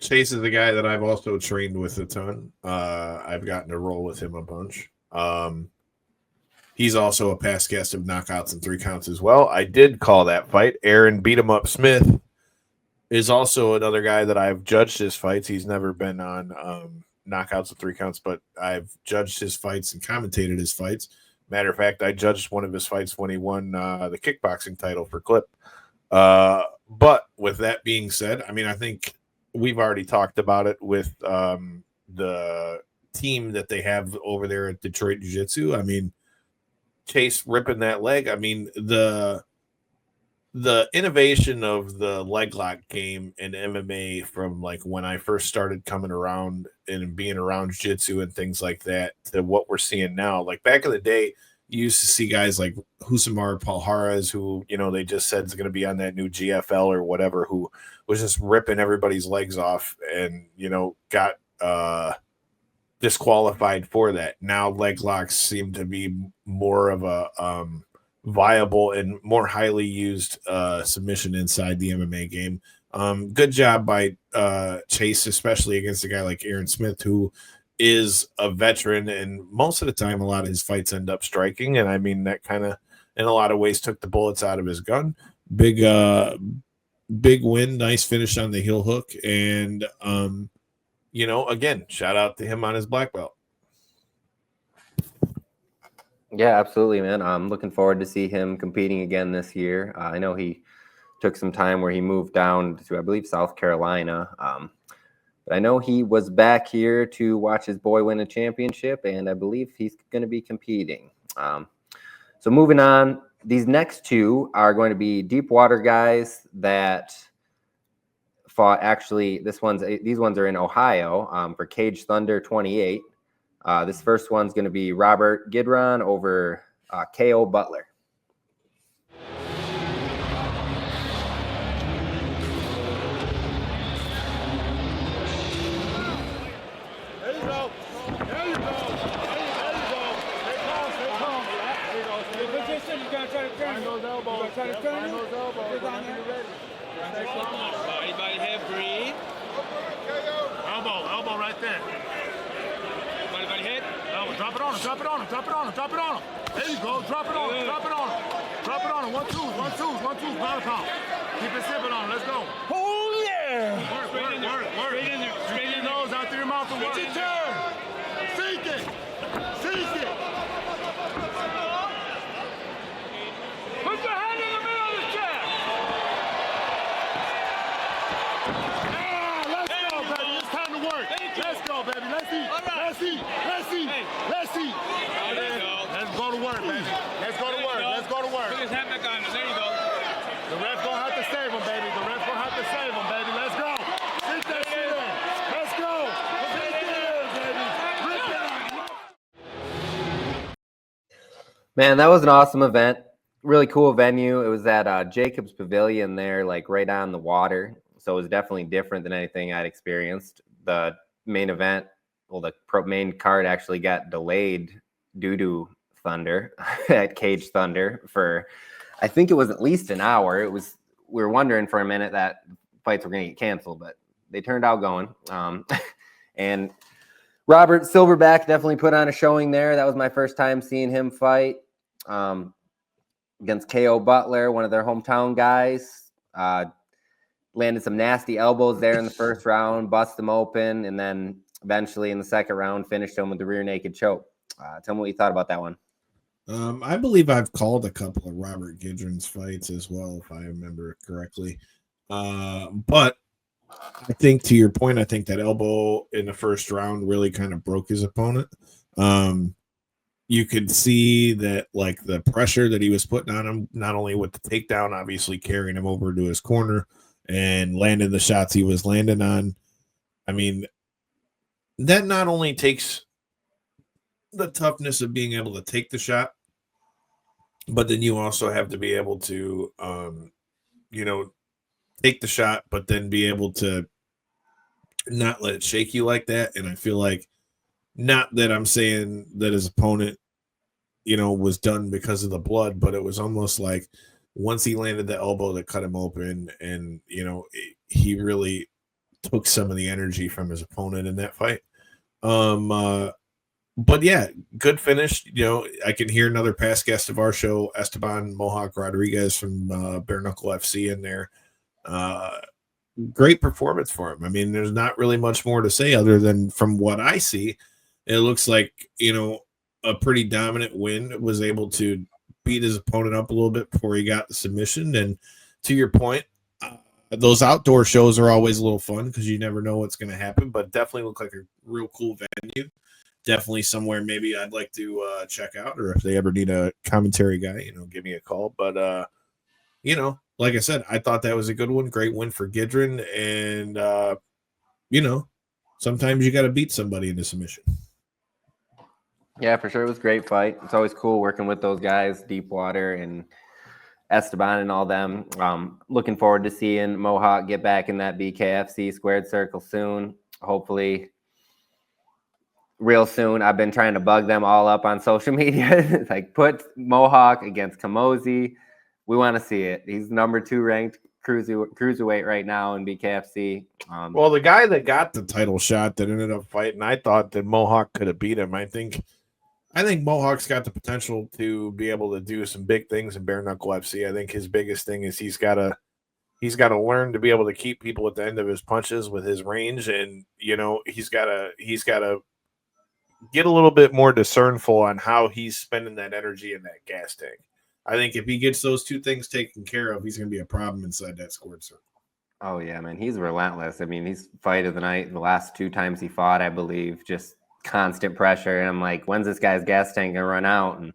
Chase is the guy that I've also trained with a ton. I've gotten to roll with him a bunch. He's also a past guest of Knockouts and 3 Counts as well. I did call that fight. Aaron Beat 'em Up Smith is also another guy that I've judged his fights. He's never been on Knockouts and 3 Counts, but I've judged his fights and commentated his fights. Matter of fact, I judged one of his fights when he won the kickboxing title for Clip. But with that being said, I mean, I think we've already talked about it with the team that they have over there at Detroit Jiu-Jitsu. I mean, Chase ripping that leg. I mean, the innovation of the leg lock game in MMA from like when I first started coming around and being around jiu-jitsu and things like that to what we're seeing now. Like back in the day, you used to see guys like Husamar Palhares, who, you know, they just said is going to be on that new GFL or whatever, who was just ripping everybody's legs off and, you know, got disqualified for that. Now leg locks seem to be more of a viable and more highly used submission inside the MMA game. Good job by Chase, especially against a guy like Aaron Smith, who is a veteran, and most of the time a lot of his fights end up striking, and I mean that kind of in a lot of ways took the bullets out of his gun. Big win, nice finish on the heel hook, and you know, again, shout out to him on his black belt. Yeah, absolutely, man. I'm looking forward to see him competing again this year. I know he took some time where he moved down to, I believe, South Carolina. But I know he was back here to watch his boy win a championship, and I believe he's going to be competing. So moving on, these next two are going to be deep water guys that fought. Actually, these ones are in Ohio for Cage Thunder 28. This first one's going to be Robert Gidron over KO Butler. There you go. There you go. Stay calm. There you go. Stay position. You gotta try to turn. Find those elbows. Find those elbows. Whenever you're ready. Stay calm. Body by the head, breathe. Elbow right there. Body by the head. Elbow, drop it on him. There you go, drop it on him. Drop it on him. 1, 2, pound. Keep it sipping on him, let's go. Oh yeah! Work. Straight in nose, out through your mouth and work. It's your turn. Seek it. Put your hand in the middle of the chest. Let's go, baby. Let's eat. Let's go to work, baby. Let's go to work. Put his hat back on. There you go. The ref's gonna have to save him, baby. Let's go. Sit that shit in. Let's go. Sit there, baby. Man, that was an awesome event. Really cool venue. It was at Jacobs Pavilion there, like right on the water. So it was definitely different than anything I'd experienced. The main event, well, the main card actually got delayed due to Thunder at Cage Thunder for, I think it was at least an hour. We were wondering for a minute that fights were going to get canceled, but they turned out going. And Robert Silverback definitely put on a showing there. That was my first time seeing him fight against KO Butler, one of their hometown guys. Landed some nasty elbows there in the first round, bust him open, and then eventually in the second round finished him with the rear naked choke. Tell me what you thought about that one. I believe I've called a couple of Robert Gidron's fights as well, if I remember correctly. But I think, to your point, I think that elbow in the first round really kind of broke his opponent. You could see that, like, the pressure that he was putting on him, not only with the takedown, obviously carrying him over to his corner and landing the shots he was landing on. I mean, that not only takes the toughness of being able to take the shot, but then you also have to be able to, take the shot, but then be able to not let it shake you like that. And I feel like, not that I'm saying that his opponent, was done because of the blood, but it was almost like once he landed the elbow that cut him open, and, he really took some of the energy from his opponent in that fight. But yeah, good finish. I can hear another past guest of our show, Esteban Mohawk Rodriguez from Bare Knuckle FC in there. Great performance for him. I mean, there's not really much more to say other than, from what I see, it looks like, a pretty dominant win. Was able to beat his opponent up a little bit before he got the submission. And to your point, those outdoor shows are always a little fun because you never know what's going to happen, but definitely look like a real cool venue. Definitely somewhere maybe I'd like to check out, or if they ever need a commentary guy, give me a call. But, like I said, I thought that was a good one. Great win for Gidron. And, sometimes you got to beat somebody in the submission. Yeah, for sure. It was a great fight. It's always cool working with those guys, Deepwater and Esteban and all them. Looking forward to seeing Mohawk get back in that BKFC squared circle soon. Hopefully real soon. I've been trying to bug them all up on social media. It's like, put Mohawk against Kamosi. We want to see it. He's number 2 ranked cruiserweight right now in BKFC. Well, the guy that got the title shot that ended up fighting, I thought that Mohawk could have beat him. I think Mohawk's got the potential to be able to do some big things in Bare Knuckle FC. I think his biggest thing is he's got to learn to be able to keep people at the end of his punches with his range, and he's got to get a little bit more discernful on how he's spending that energy in that gas tank. I think if he gets those two things taken care of, he's going to be a problem inside that squared circle. Oh yeah, man, he's relentless. I mean, he's fight of the night. The last 2 times he fought, I believe, just constant pressure. And I'm like, when's this guy's gas tank gonna run out? And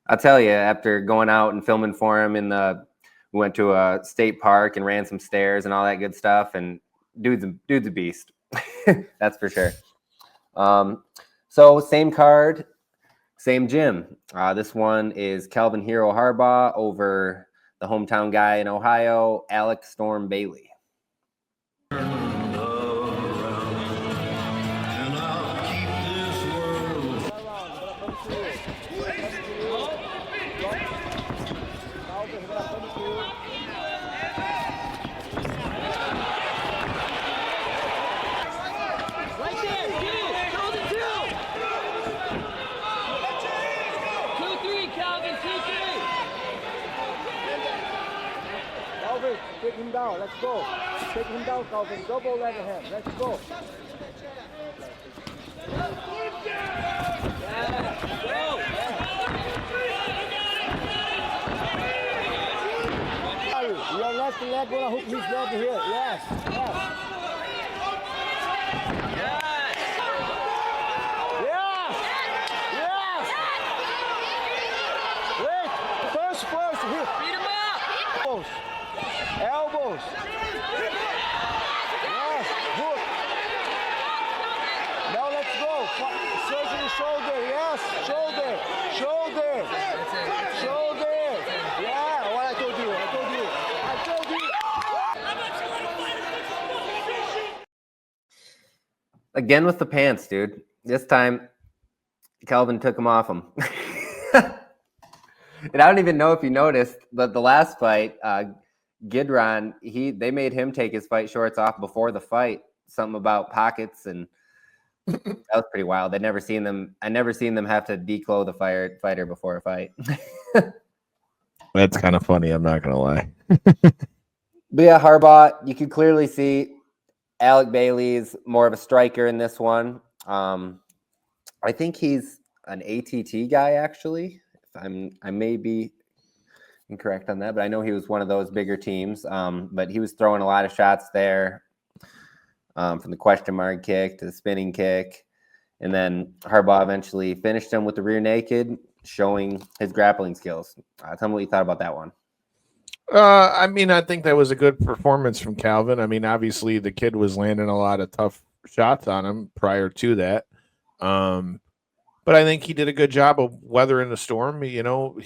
I'll tell you, after going out and filming for him we went to a state park and ran some stairs and all that good stuff. And dude's a beast. That's for sure. So same card, same gym. This one is Kelvin Hero Harbaugh over the hometown guy in Ohio, Alex Storm Bailey. Take him down, let's go. Take him down, Calvin. Double leg ahead. Let's go. Your left leg gonna hook his leg here. Yes. Wait, first, here. Beat him up. Elbows. Yes, hook. Now let's go. Surgery the shoulder. Yes, shoulder. Yeah, what I told you. Again with the pants, dude. This time, Kelvin took him off him. And I don't even know if you noticed, but the last fight, Gidron, they made him take his fight shorts off before the fight. Something about pockets, and that was pretty wild. I never seen them have to declothe the fighter before a fight. That's kind of funny. I'm not gonna lie. But yeah, Harbaugh, you can clearly see Alec Bailey's more of a striker in this one. I think he's an ATT guy, actually. I may be incorrect on that, but I know he was one of those bigger teams. But he was throwing a lot of shots there, from the question mark kick to the spinning kick. And then Harbaugh eventually finished him with the rear naked, showing his grappling skills. Tell me what you thought about that one. I mean, I think that was a good performance from Calvin. I mean, obviously the kid was landing a lot of tough shots on him prior to that. But I think he did a good job of weathering the storm. You know,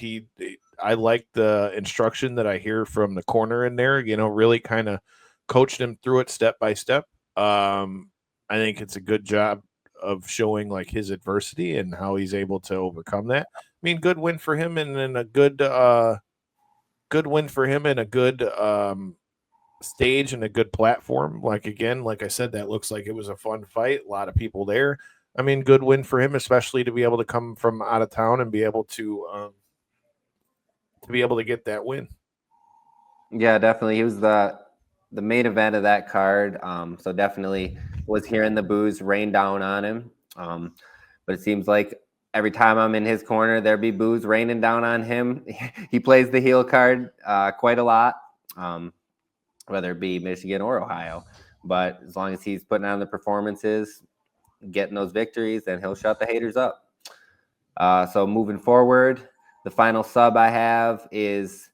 I like the instruction that I hear from the corner in there, you know, really kind of coached him through it step by step. I think it's a good job of showing like his adversity and how he's able to overcome that. I mean, good win for him, and then a good win for him, and a good stage and a good platform. Like, again, like I said, that looks like it was a fun fight. A lot of people there. I mean, good win for him, especially to be able to come from out of town and be able to get that win. Yeah, definitely. He was the main event of that card. So definitely was hearing the boos rain down on him. But it seems like every time I'm in his corner, there be boos raining down on him. He plays the heel card quite a lot, whether it be Michigan or Ohio. But as long as he's putting on the performances, getting those victories, then he'll shut the haters up. So moving forward, the final sub I have is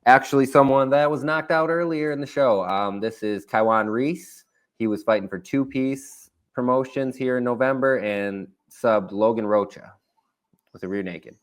actually someone that was knocked out earlier in the show. This is Kaiwan Reese. He was fighting for two-piece promotions here in November and subbed Logan Rocha with a rear naked.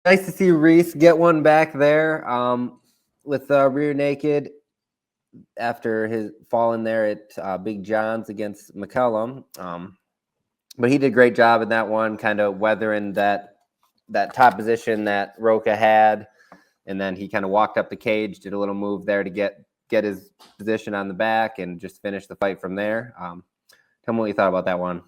Nice to see Reese get one back there with rear naked after his falling there at Big John's against McCullum. But he did a great job in that one, kind of weathering that top position that Rocha had. And then he kind of walked up the cage, did a little move there to get his position on the back and just finish the fight from there. Tell me what you thought about that one.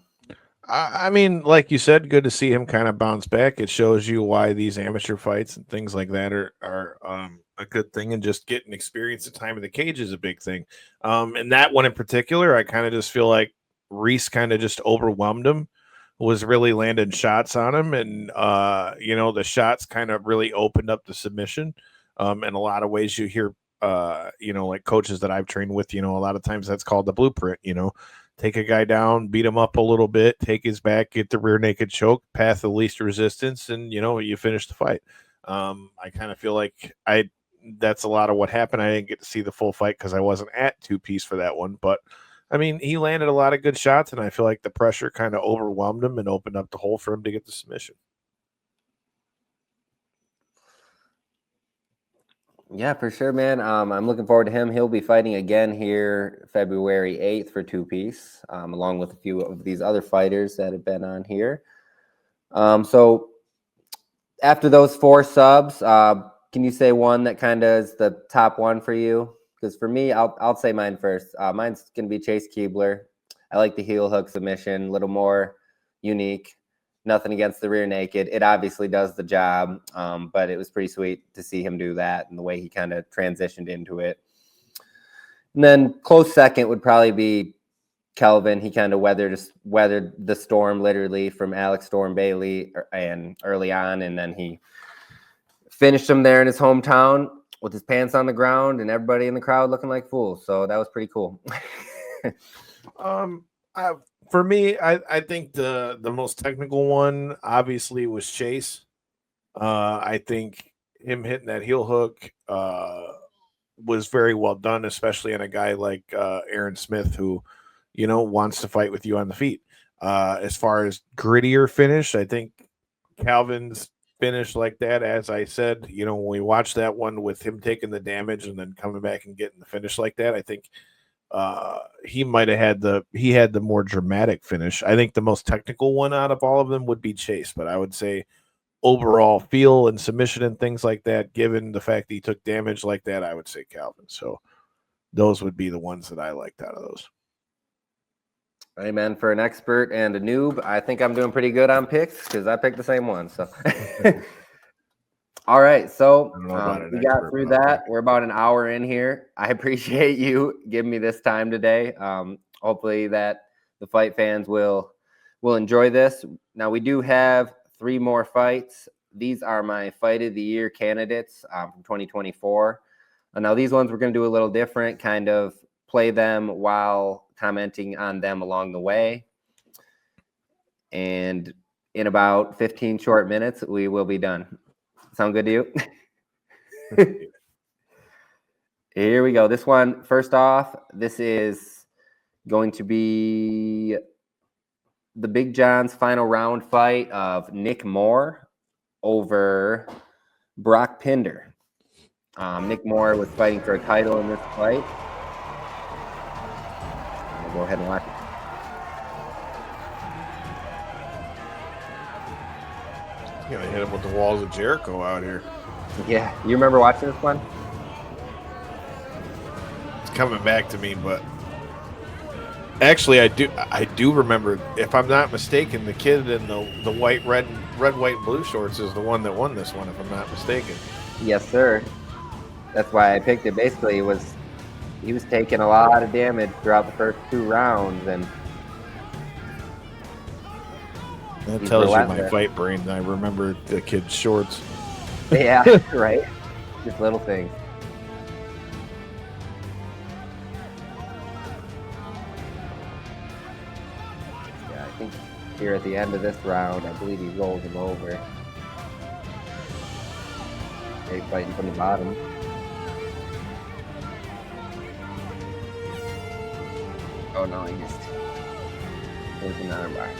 I mean, like you said, good to see him kind of bounce back. It shows you why these amateur fights and things like that are a good thing, and just getting experience at time of the cage is a big thing. And that one in particular, I kind of just feel like Reese kind of just overwhelmed him, was really landing shots on him, and you know, the shots kind of really opened up the submission. In a lot of ways, you hear you know, like coaches that I've trained with, you know, a lot of times that's called the blueprint. You know, take a guy down, beat him up a little bit, take his back, get the rear naked choke, path of least resistance, and, you know, you finish the fight. I kind of feel like that's a lot of what happened. I didn't get to see the full fight because I wasn't at two-piece for that one. But, I mean, he landed a lot of good shots, and I feel like the pressure kind of overwhelmed him and opened up the hole for him to get the submission. Yeah, for sure, man. I'm looking forward to him. He'll be fighting again here February 8th for two-piece, along with a few of these other fighters that have been on here. So after those four subs, can you say one that kind of is the top one for you? Because for me, I'll say mine first. Mine's going to be Chase Keebler. I like the heel hook submission, a little more unique. Nothing against the rear naked. It obviously does the job, but it was pretty sweet to see him do that and the way he kind of transitioned into it. And then close second would probably be Kelvin. He kind of weathered the storm literally from Alex Storm Bailey and early on, and then he finished him there in his hometown with his pants on the ground and everybody in the crowd looking like fools. So that was pretty cool. For me, I think the most technical one obviously was Chase. I think him hitting that heel hook was very well done, especially on a guy like Aaron Smith, who, wants to fight with you on the feet. As far as grittier finish, I think Calvin's finish like that, as I said, when we watched that one with him taking the damage and then coming back and getting the finish like that, I think he might have had the more dramatic finish. I think the most technical one out of all of them would be Chase, but I would say overall feel and submission and things like that, given the fact that he took damage like that, I would say Calvin. So those would be the ones that I liked out of those. Amen. For an expert and a noob, I think I'm doing pretty good on picks because I picked the same one. So, all right. So we got through that. We're about an hour in here. I appreciate you giving me this time today. Hopefully that the fight fans will enjoy this. Now we do have 3 more fights. These are my fight of the year candidates from 2024. Now these ones we're going to do a little different, kind of play them while commenting on them along the way. And in about 15 short minutes, we will be done. Sound good to you? Here we go. This one, first off, this is going to be the Big John's final round fight of Nick Moore over Brock Pinder. Nick Moore was fighting for a title in this fight. I'll go ahead and watch it. You're gonna hit him with the walls of Jericho out here. Yeah, you remember watching this one? It's coming back to me, but actually, I do remember. If I'm not mistaken, the kid in the white, red, white, and blue shorts is the one that won this one. If I'm not mistaken. Yes, sir. That's why I picked it. Basically, he was taking a lot of damage throughout the first 2 rounds, and that tells you my fight brain. I remember the kid's shorts. Yeah, right. Just little things. Yeah, I think here at the end of this round, I believe he rolled him over. He's fighting from the bottom. Oh no, he just was an armbar.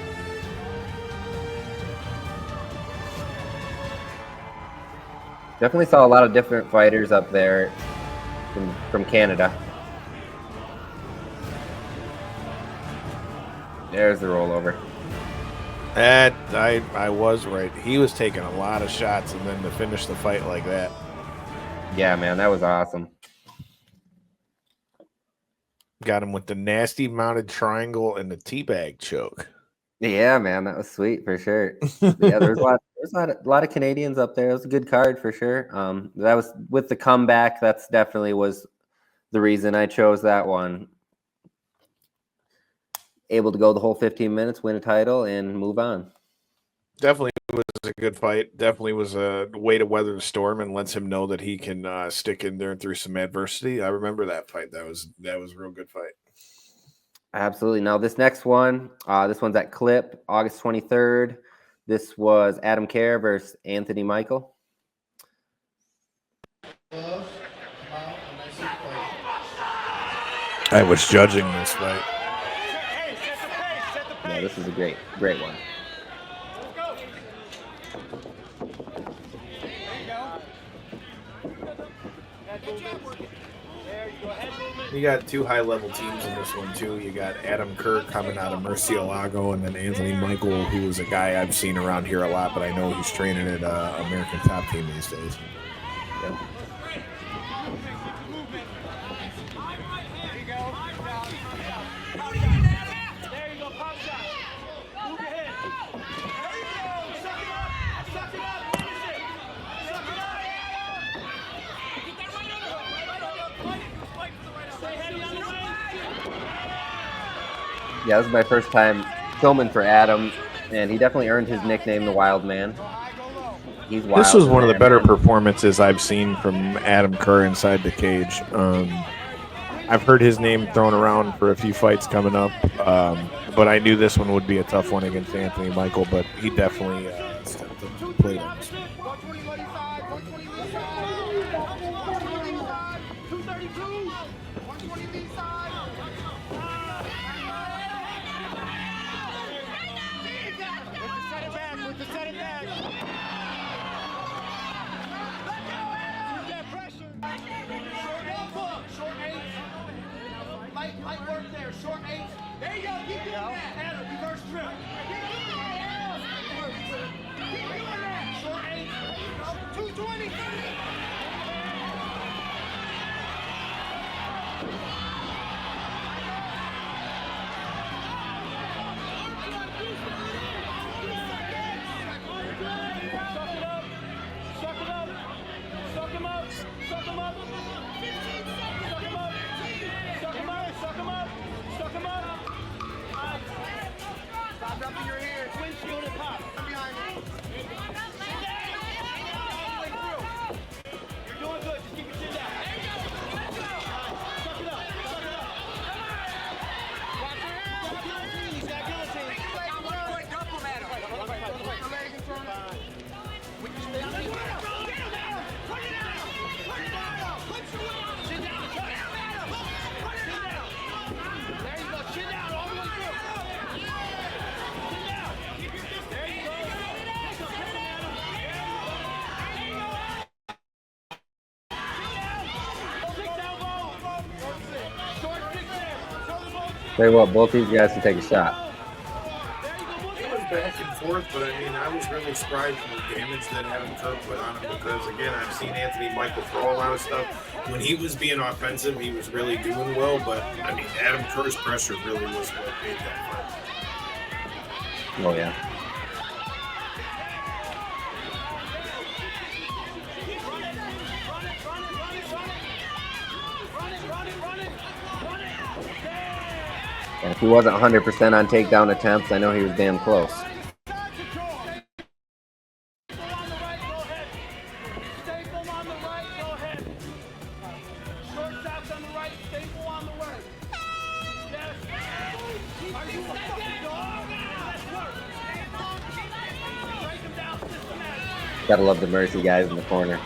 Definitely saw a lot of different fighters up there from Canada. There's the rollover. That I was right. He was taking a lot of shots, and then to finish the fight like that. Yeah, man, that was awesome. Got him with the nasty mounted triangle and the teabag choke. Yeah, man, that was sweet for sure. Yeah, there's a lot of Canadians up there. It was a good card for sure. That was with the comeback. That's definitely was the reason I chose that one. Able to go the whole 15 minutes, win a title, and move on. Definitely was a good fight. Definitely was a way to weather the storm and lets him know that he can stick in there through some adversity. I remember that fight. That was a real good fight. Absolutely. Now this next one, this one's at Clip, August 23rd. This was Adam Kerr versus Anthony Michael. I was judging this fight. Yeah, this is a great one. You got 2 high-level teams in this one, too. You got Adam Kerr coming out of Murcielago, and then Anthony Michael, who is a guy I've seen around here a lot, but I know he's training at American Top Team these days. Yep. Yeah, this is my first time filming for Adam, and he definitely earned his nickname, the Wild Man. He's wild. This was one of the there, better man. performances I've seen from Adam Kerr inside the cage. I've heard his name thrown around for a few fights coming up, but I knew this one would be a tough one against Anthony Michael, but he definitely stepped up to the plate on this one. 120 left side, 120 left side, 120 left side, 232, 120 lead side. With the set it back. Use that pressure. Short 8. Light work there. Short 8. There you go. Keep doing that. Adam, reverse trip. Keep doing that. Short 8. 220. Stop up in your ears. Windshield and pop. Behind you. You're doing good. Just keep your chin down. Suck it up. Suck it up. Watch your hands. He's got guillotine. Dump him at him. Put your leg in front of him. We can stay on the ground. Put it down. Put it down. Put it down. Put your weight on it. Sit down. Put it down. Put it down. There you go. Chin down all the way through. Tell you what, both these guys can take a shot. It was back and forth, but I mean, I was really surprised with the damage that Adam Kerr put on him because, again, I've seen Anthony Michael throw a lot of stuff. When he was being offensive, he was really doing well, but I mean, Adam Kerr's pressure really was what made that fight. Oh, yeah. And if he wasn't 100% on takedown attempts, I know he was damn close. Gotta love the Mercy guys in the corner.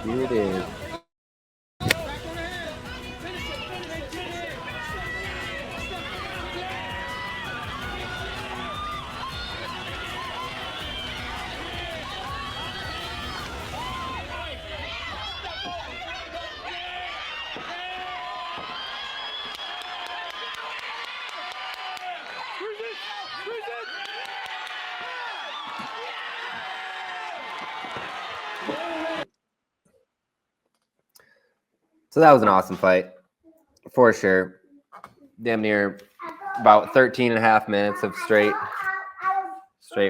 Here it is. So that was an awesome fight, for sure. Damn near about 13 and a half minutes of straight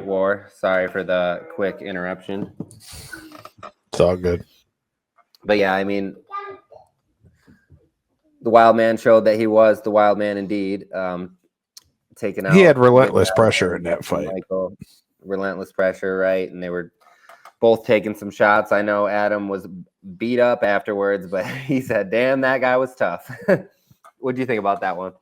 war. Sorry for the quick interruption. It's all good. But yeah, I mean, the Wild Man showed that he was the Wild Man indeed. Taking out. He had relentless pressure in that fight. Michael, relentless pressure, right? And they were both taking some shots. I know Adam was beat up afterwards, but he said, damn, that guy was tough. What do you think about that one?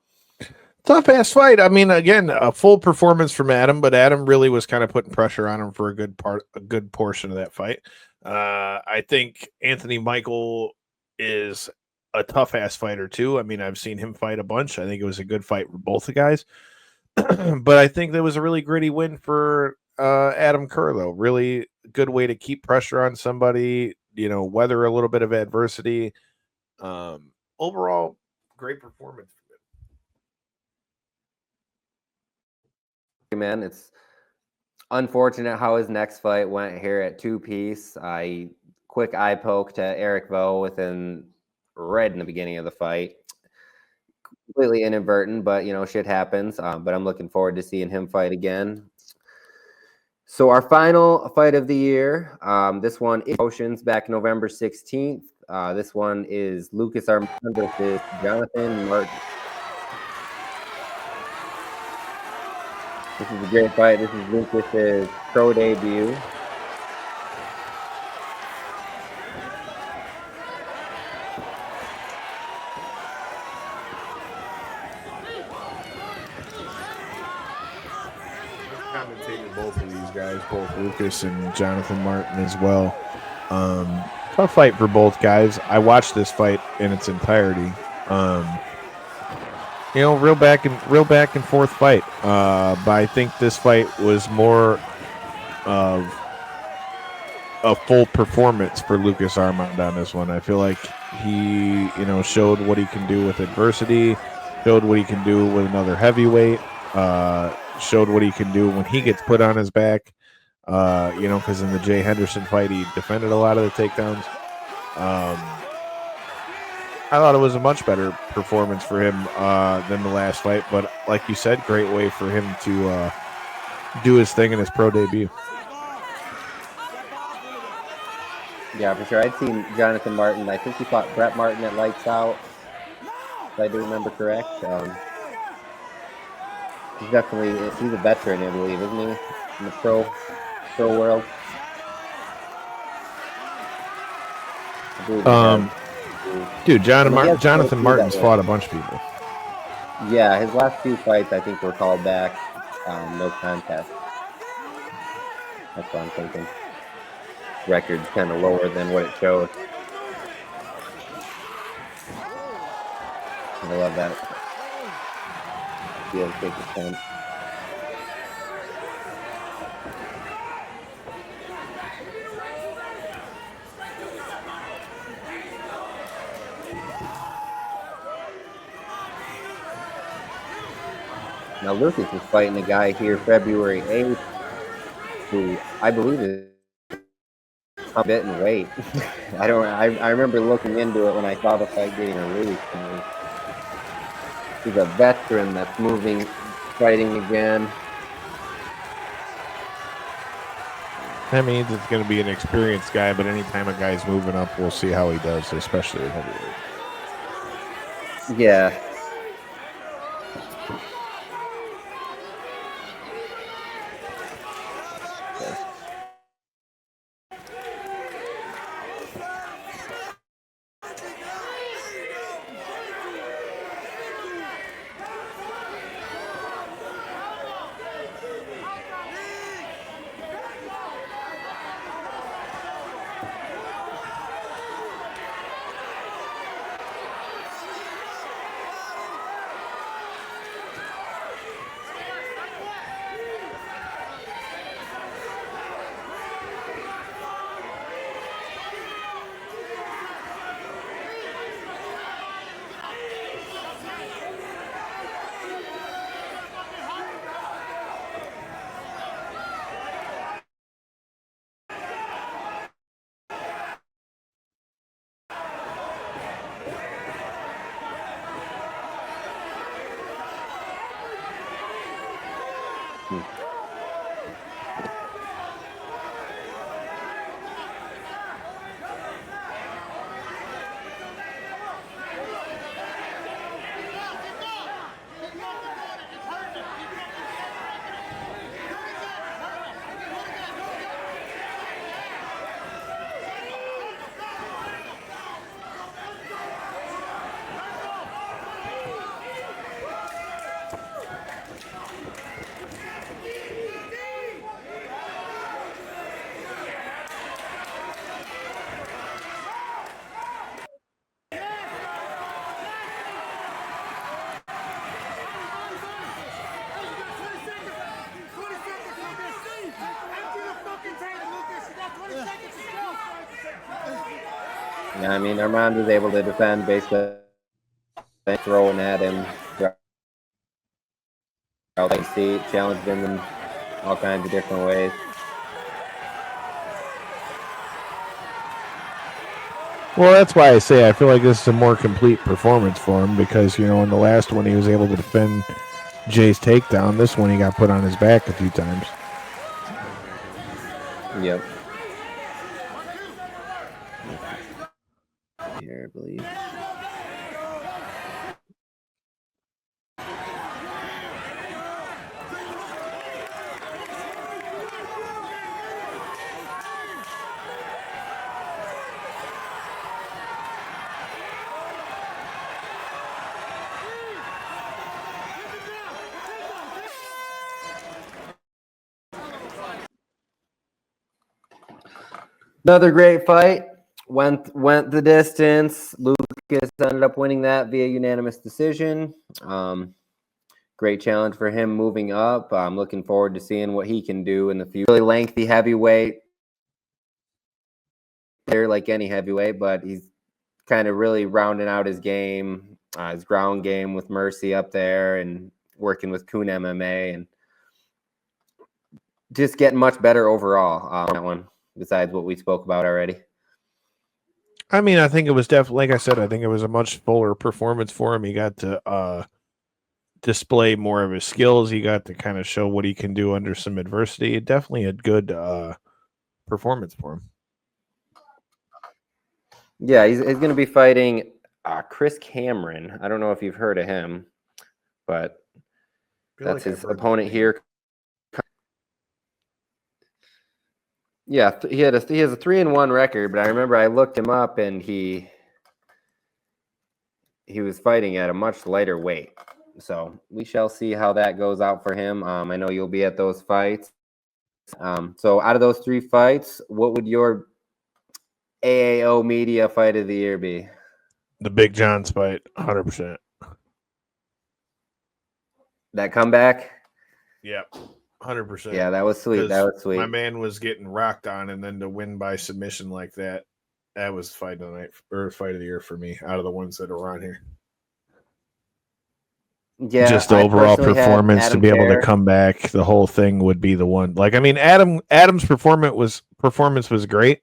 Tough ass fight. I mean, again, a full performance from Adam, but Adam really was kind of putting pressure on him for a good portion of that fight. I think Anthony Michael is a tough ass fighter too. I mean, I've seen him fight a bunch. I think it was a good fight for both the guys. But I think that was a really gritty win for Adam Kerr, though. Really good way to keep pressure on somebody, weather a little bit of adversity. Overall, great performance. Man, it's unfortunate how his next fight went here at 2-piece. Quick eye poke to Eric Vo within right in the beginning of the fight. Completely inadvertent, but shit happens. But I'm looking forward to seeing him fight again. So our final fight of the year, this one is Oceans back November 16th. This one is Lucas Armand versus Jonathan Martin. This is a great fight. This is Lucas's pro debut. Commentated both of these guys, both Lucas and Jonathan Martin as well. Tough fight for both guys. I watched this fight in its entirety. Real back and forth fight. But I think this fight was more of a full performance for Lucas Armand on this one. I feel like he, showed what he can do with adversity, showed what he can do with another heavyweight, showed what he can do when he gets put on his back. Because in the Jay Henderson fight, he defended a lot of the takedowns. I thought it was a much better performance for him than the last fight. But like you said, great way for him to do his thing in his pro debut. Yeah, for sure. I'd seen Jonathan Martin. I think he fought Brett Martin at Lights Out, if I do remember correct. He's a veteran, I believe, isn't he, in the pro world? Dude, Jonathan Martin's fought a bunch of people. Yeah, his last few fights I think were called back, no contest. That's what I'm thinking. Record's kind of lower than what it shows. I love that. Be able to take his time. Now Lucas is fighting a guy here February 8th who I believe is a bit in weight. I remember looking into it when I saw the fight getting released. He's a veteran that's fighting again. That means it's going to be an experienced guy, but anytime a guy's moving up, we'll see how he does, especially at heavyweight. Yeah. Yeah, I mean, Armand was able to defend basically throwing at him, seat, challenged him in all kinds of different ways. Well, that's why I say I feel like this is a more complete performance for him because, you know, in the last one he was able to defend Jay's takedown. This one he got put on his back a few times. Yep. Here, I believe. Another great fight. Went the distance. Lucas ended up winning that via unanimous decision. Great challenge for him moving up. I'm looking forward to seeing what he can do in the future. Really lengthy heavyweight. They're like any heavyweight, but he's kind of really rounding out his game, his ground game with Mercy up there and working with Kuhn MMA and just getting much better overall on that one, besides what we spoke about already. I mean, I think it was definitely, like I said, I think it was a much fuller performance for him. He got to display more of his skills. He got to kind of show what he can do under some adversity. Definitely a good performance for him. Yeah, he's going to be fighting Chris Cameron. I don't know if you've heard of him, but that's his opponent here. Yeah, he has a 3-1 record, but I remember I looked him up and he was fighting at a much lighter weight. So we shall see how that goes out for him. I know you'll be at those fights. So out of those 3 fights, what would your AAO Media Fight of the Year be? The Big John's fight, 100%. That comeback? Yep, 100%. Yeah, that was sweet. That was sweet. My man was getting rocked on, and then to win by submission like that, that was fight of the night or fight of the year for me. Out of the ones that are on here, Yeah, just the overall performance to be able to come back, the whole thing would be the one. Like, I mean, Adam's performance was great,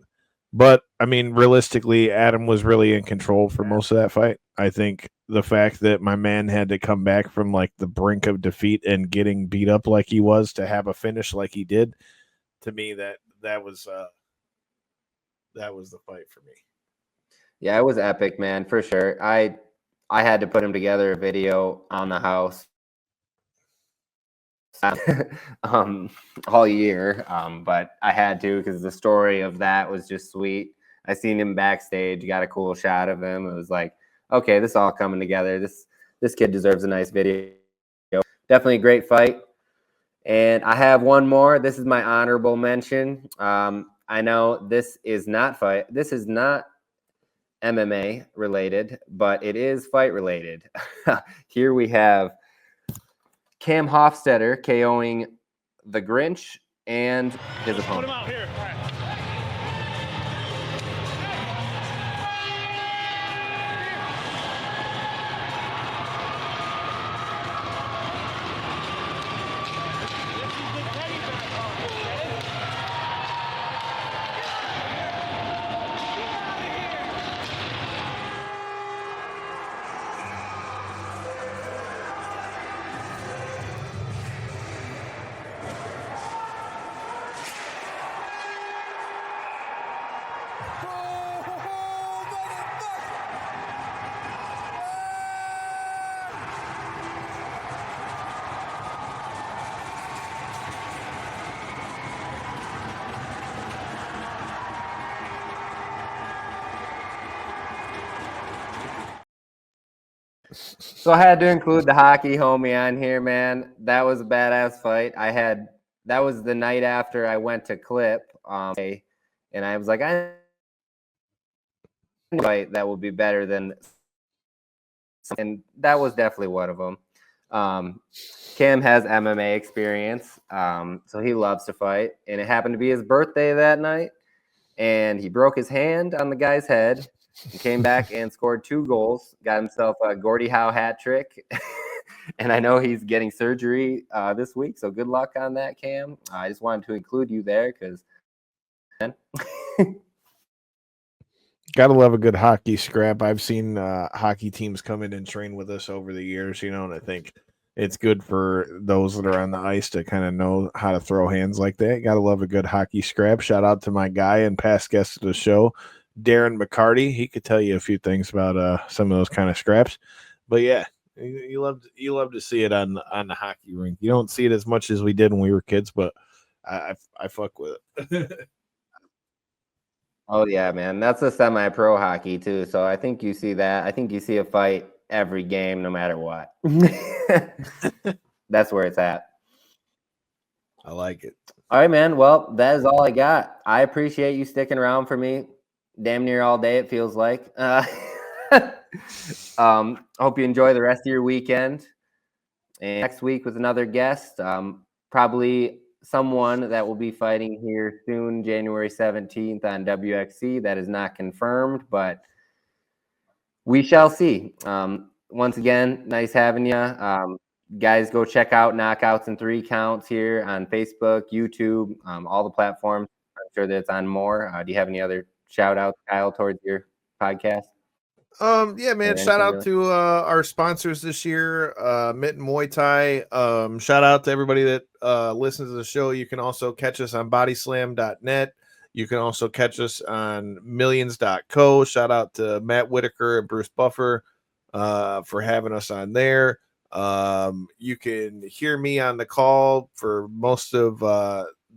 but I mean, realistically, Adam was really in control for most of that fight. I think the fact that my man had to come back from like the brink of defeat and getting beat up like he was to have a finish like he did, to me that was the fight for me. Yeah, it was epic, man, for sure. I had to put him together a video on the house all year, but I had to because the story of that was just sweet. I seen him backstage, got a cool shot of him. It was like, okay, this all coming together. This kid deserves a nice video. Definitely a great fight. And I have one more. This is my honorable mention. I know this is not MMA related, but it is fight related. Here we have Cam Hofstetter KOing the Grinch and his opponent. Put him out here. All right. So I had to include the hockey homie on here, man. That was a badass fight. That was the night after I went to Clip, and I was like, I fight that will be better than, and that was definitely one of them. Cam has MMA experience, so he loves to fight, and it happened to be his birthday that night, and he broke his hand on the guy's head. He came back and scored 2 goals, got himself a Gordie Howe hat trick. And I know he's getting surgery this week, so good luck on that, Cam. I just wanted to include you there because Gotta love a good hockey scrap. I've seen hockey teams come in and train with us over the years, and I think it's good for those that are on the ice to kind of know how to throw hands like that. Gotta love a good hockey scrap. Shout out to my guy and past guest of the show, Darren McCarty. He could tell you a few things about some of those kind of scraps. But yeah, you love to see it on the hockey rink. You don't see it as much as we did when we were kids, but I fuck with it. oh yeah, man, that's a semi-pro hockey too. So I think you see that. I think you see a fight every game, no matter what. That's where it's at. I like it. All right, man. Well, that is all I got. I appreciate you sticking around for me damn near all day, it feels like. Hope you enjoy the rest of your weekend. And next week with another guest, probably someone that will be fighting here soon, January 17th on WXC. That is not confirmed, but we shall see. Once again, nice having you. Guys, go check out Knockouts and 3 Counts here on Facebook, YouTube, all the platforms. I'm sure that it's on more. Do you have any other shout outs, Kyle, towards your podcast? Yeah, man. Shout out to our sponsors this year, Mitten Muay Thai. Shout out to everybody that listens to the show. You can also catch us on bodyslam.net. You can also catch us on millions.co. Shout out to Matt Whitaker and Bruce Buffer for having us on there. You can hear me on the call for most of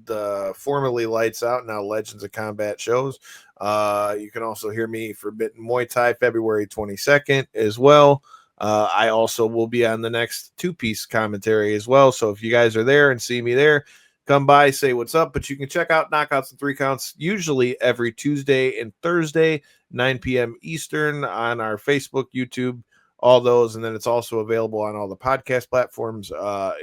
the formerly Lights Out, now Legends of Combat shows. You can also hear me for Mitten Muay Thai February 22nd as well. I also will be on the next 2-piece commentary as well. So if you guys are there and see me there, come by, say what's up. But you can check out Knockouts and 3 Counts usually every Tuesday and Thursday, 9 p.m. Eastern on our Facebook, YouTube, all those. And then it's also available on all the podcast platforms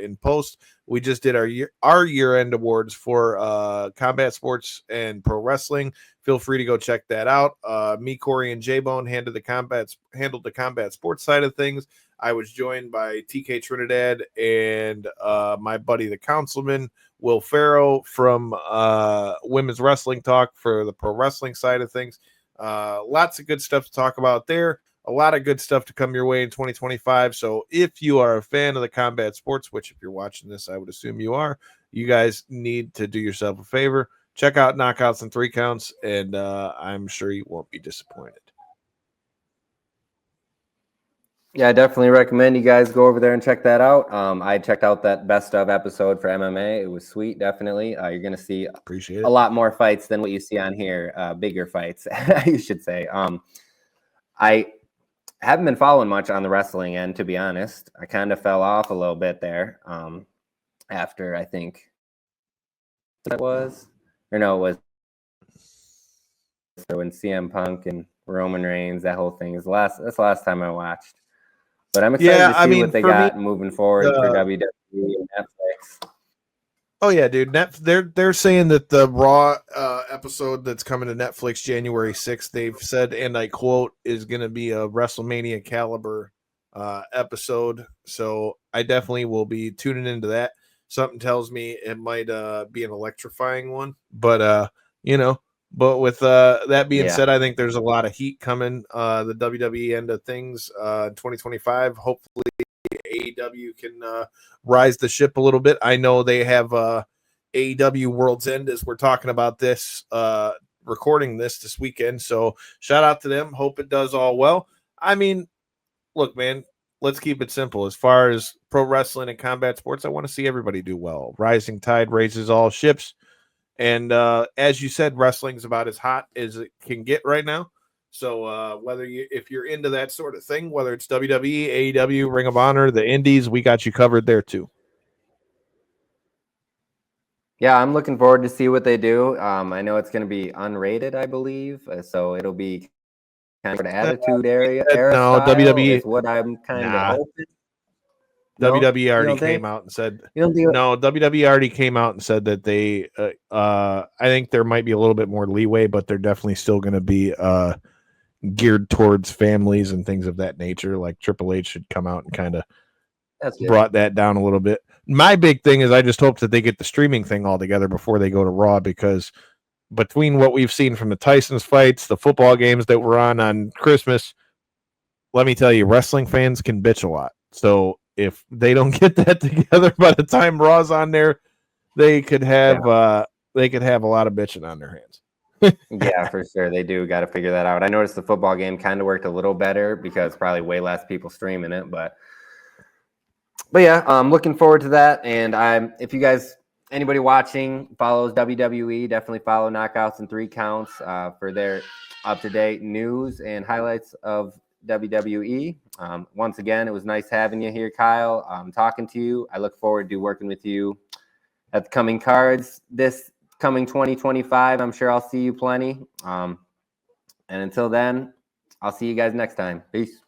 in post. We just did our year-end awards for combat sports and pro wrestling. Feel free to go check that out. Me, Corey, and J-Bone handled the combat sports side of things. I was joined by TK Trinidad and my buddy, the councilman, Will Farrow from Women's Wrestling Talk for the pro wrestling side of things. Lots of good stuff to talk about there. A lot of good stuff to come your way in 2025. So if you are a fan of the combat sports, which if you're watching this, I would assume you are, you guys need to do yourself a favor. Check out Knockouts and 3 Counts, and I'm sure you won't be disappointed. Yeah, I definitely recommend you guys go over there and check that out. I checked out that best of episode for MMA. It was sweet, definitely. You're going to see Appreciate it. A lot more fights than what you see on here, bigger fights, you should say. I haven't been following much on the wrestling end, to be honest. I kind of fell off a little bit there after, I think it was when CM Punk and Roman Reigns, that whole thing that's the last time I watched. But I'm excited to see what they got moving forward for WWE and Netflix. Oh yeah, dude. They're saying that the Raw episode that's coming to Netflix January 6th, they've said, and I quote, is going to be a WrestleMania caliber episode. So I definitely will be tuning into that. Something tells me it might be an electrifying one, but But with that being said, I think there's a lot of heat coming. The WWE end of things in 2025. Hopefully AEW can rise the ship a little bit. I know they have AEW World's End as we're talking about this, recording this weekend. So shout out to them. Hope it does all well. I mean, look, man, let's keep it simple. As far as pro wrestling and combat sports, I want to see everybody do well. Rising tide raises all ships. And as you said, wrestling's about as hot as it can get right now. So if you're into that sort of thing, whether it's WWE, AEW, Ring of Honor, the Indies, we got you covered there too. Yeah, I'm looking forward to see what they do. I know it's going to be unrated, I believe, so it'll be kind of an attitude era. No, WWE is what I'm kind of hoping. WWE already came out and said WWE already came out and said that they I think there might be a little bit more leeway, but they're definitely still going to be geared towards families and things of that nature. Like Triple H should come out and kind of That's good. brought that down a little bit. My big thing is I just hope that they get the streaming thing all together before they go to Raw, because between what we've seen from the Tyson's fights, the football games that were on Christmas, let me tell you, wrestling fans can bitch a lot. So if they don't get that together by the time Raw's on there, they could have a lot of bitching on their hands. Yeah, for sure. They do got to figure that out. I noticed the football game kind of worked a little better because probably way less people streaming it, but yeah, I'm looking forward to that. And if you guys, anybody watching follows WWE, definitely follow Knockouts in 3 Counts for their up-to-date news and highlights of WWE. Once again, it was nice having you here, Kyle. Talking to you. I look forward to working with you at the coming cards this coming 2025. I'm sure I'll see you plenty. And until then, I'll see you guys next time. Peace.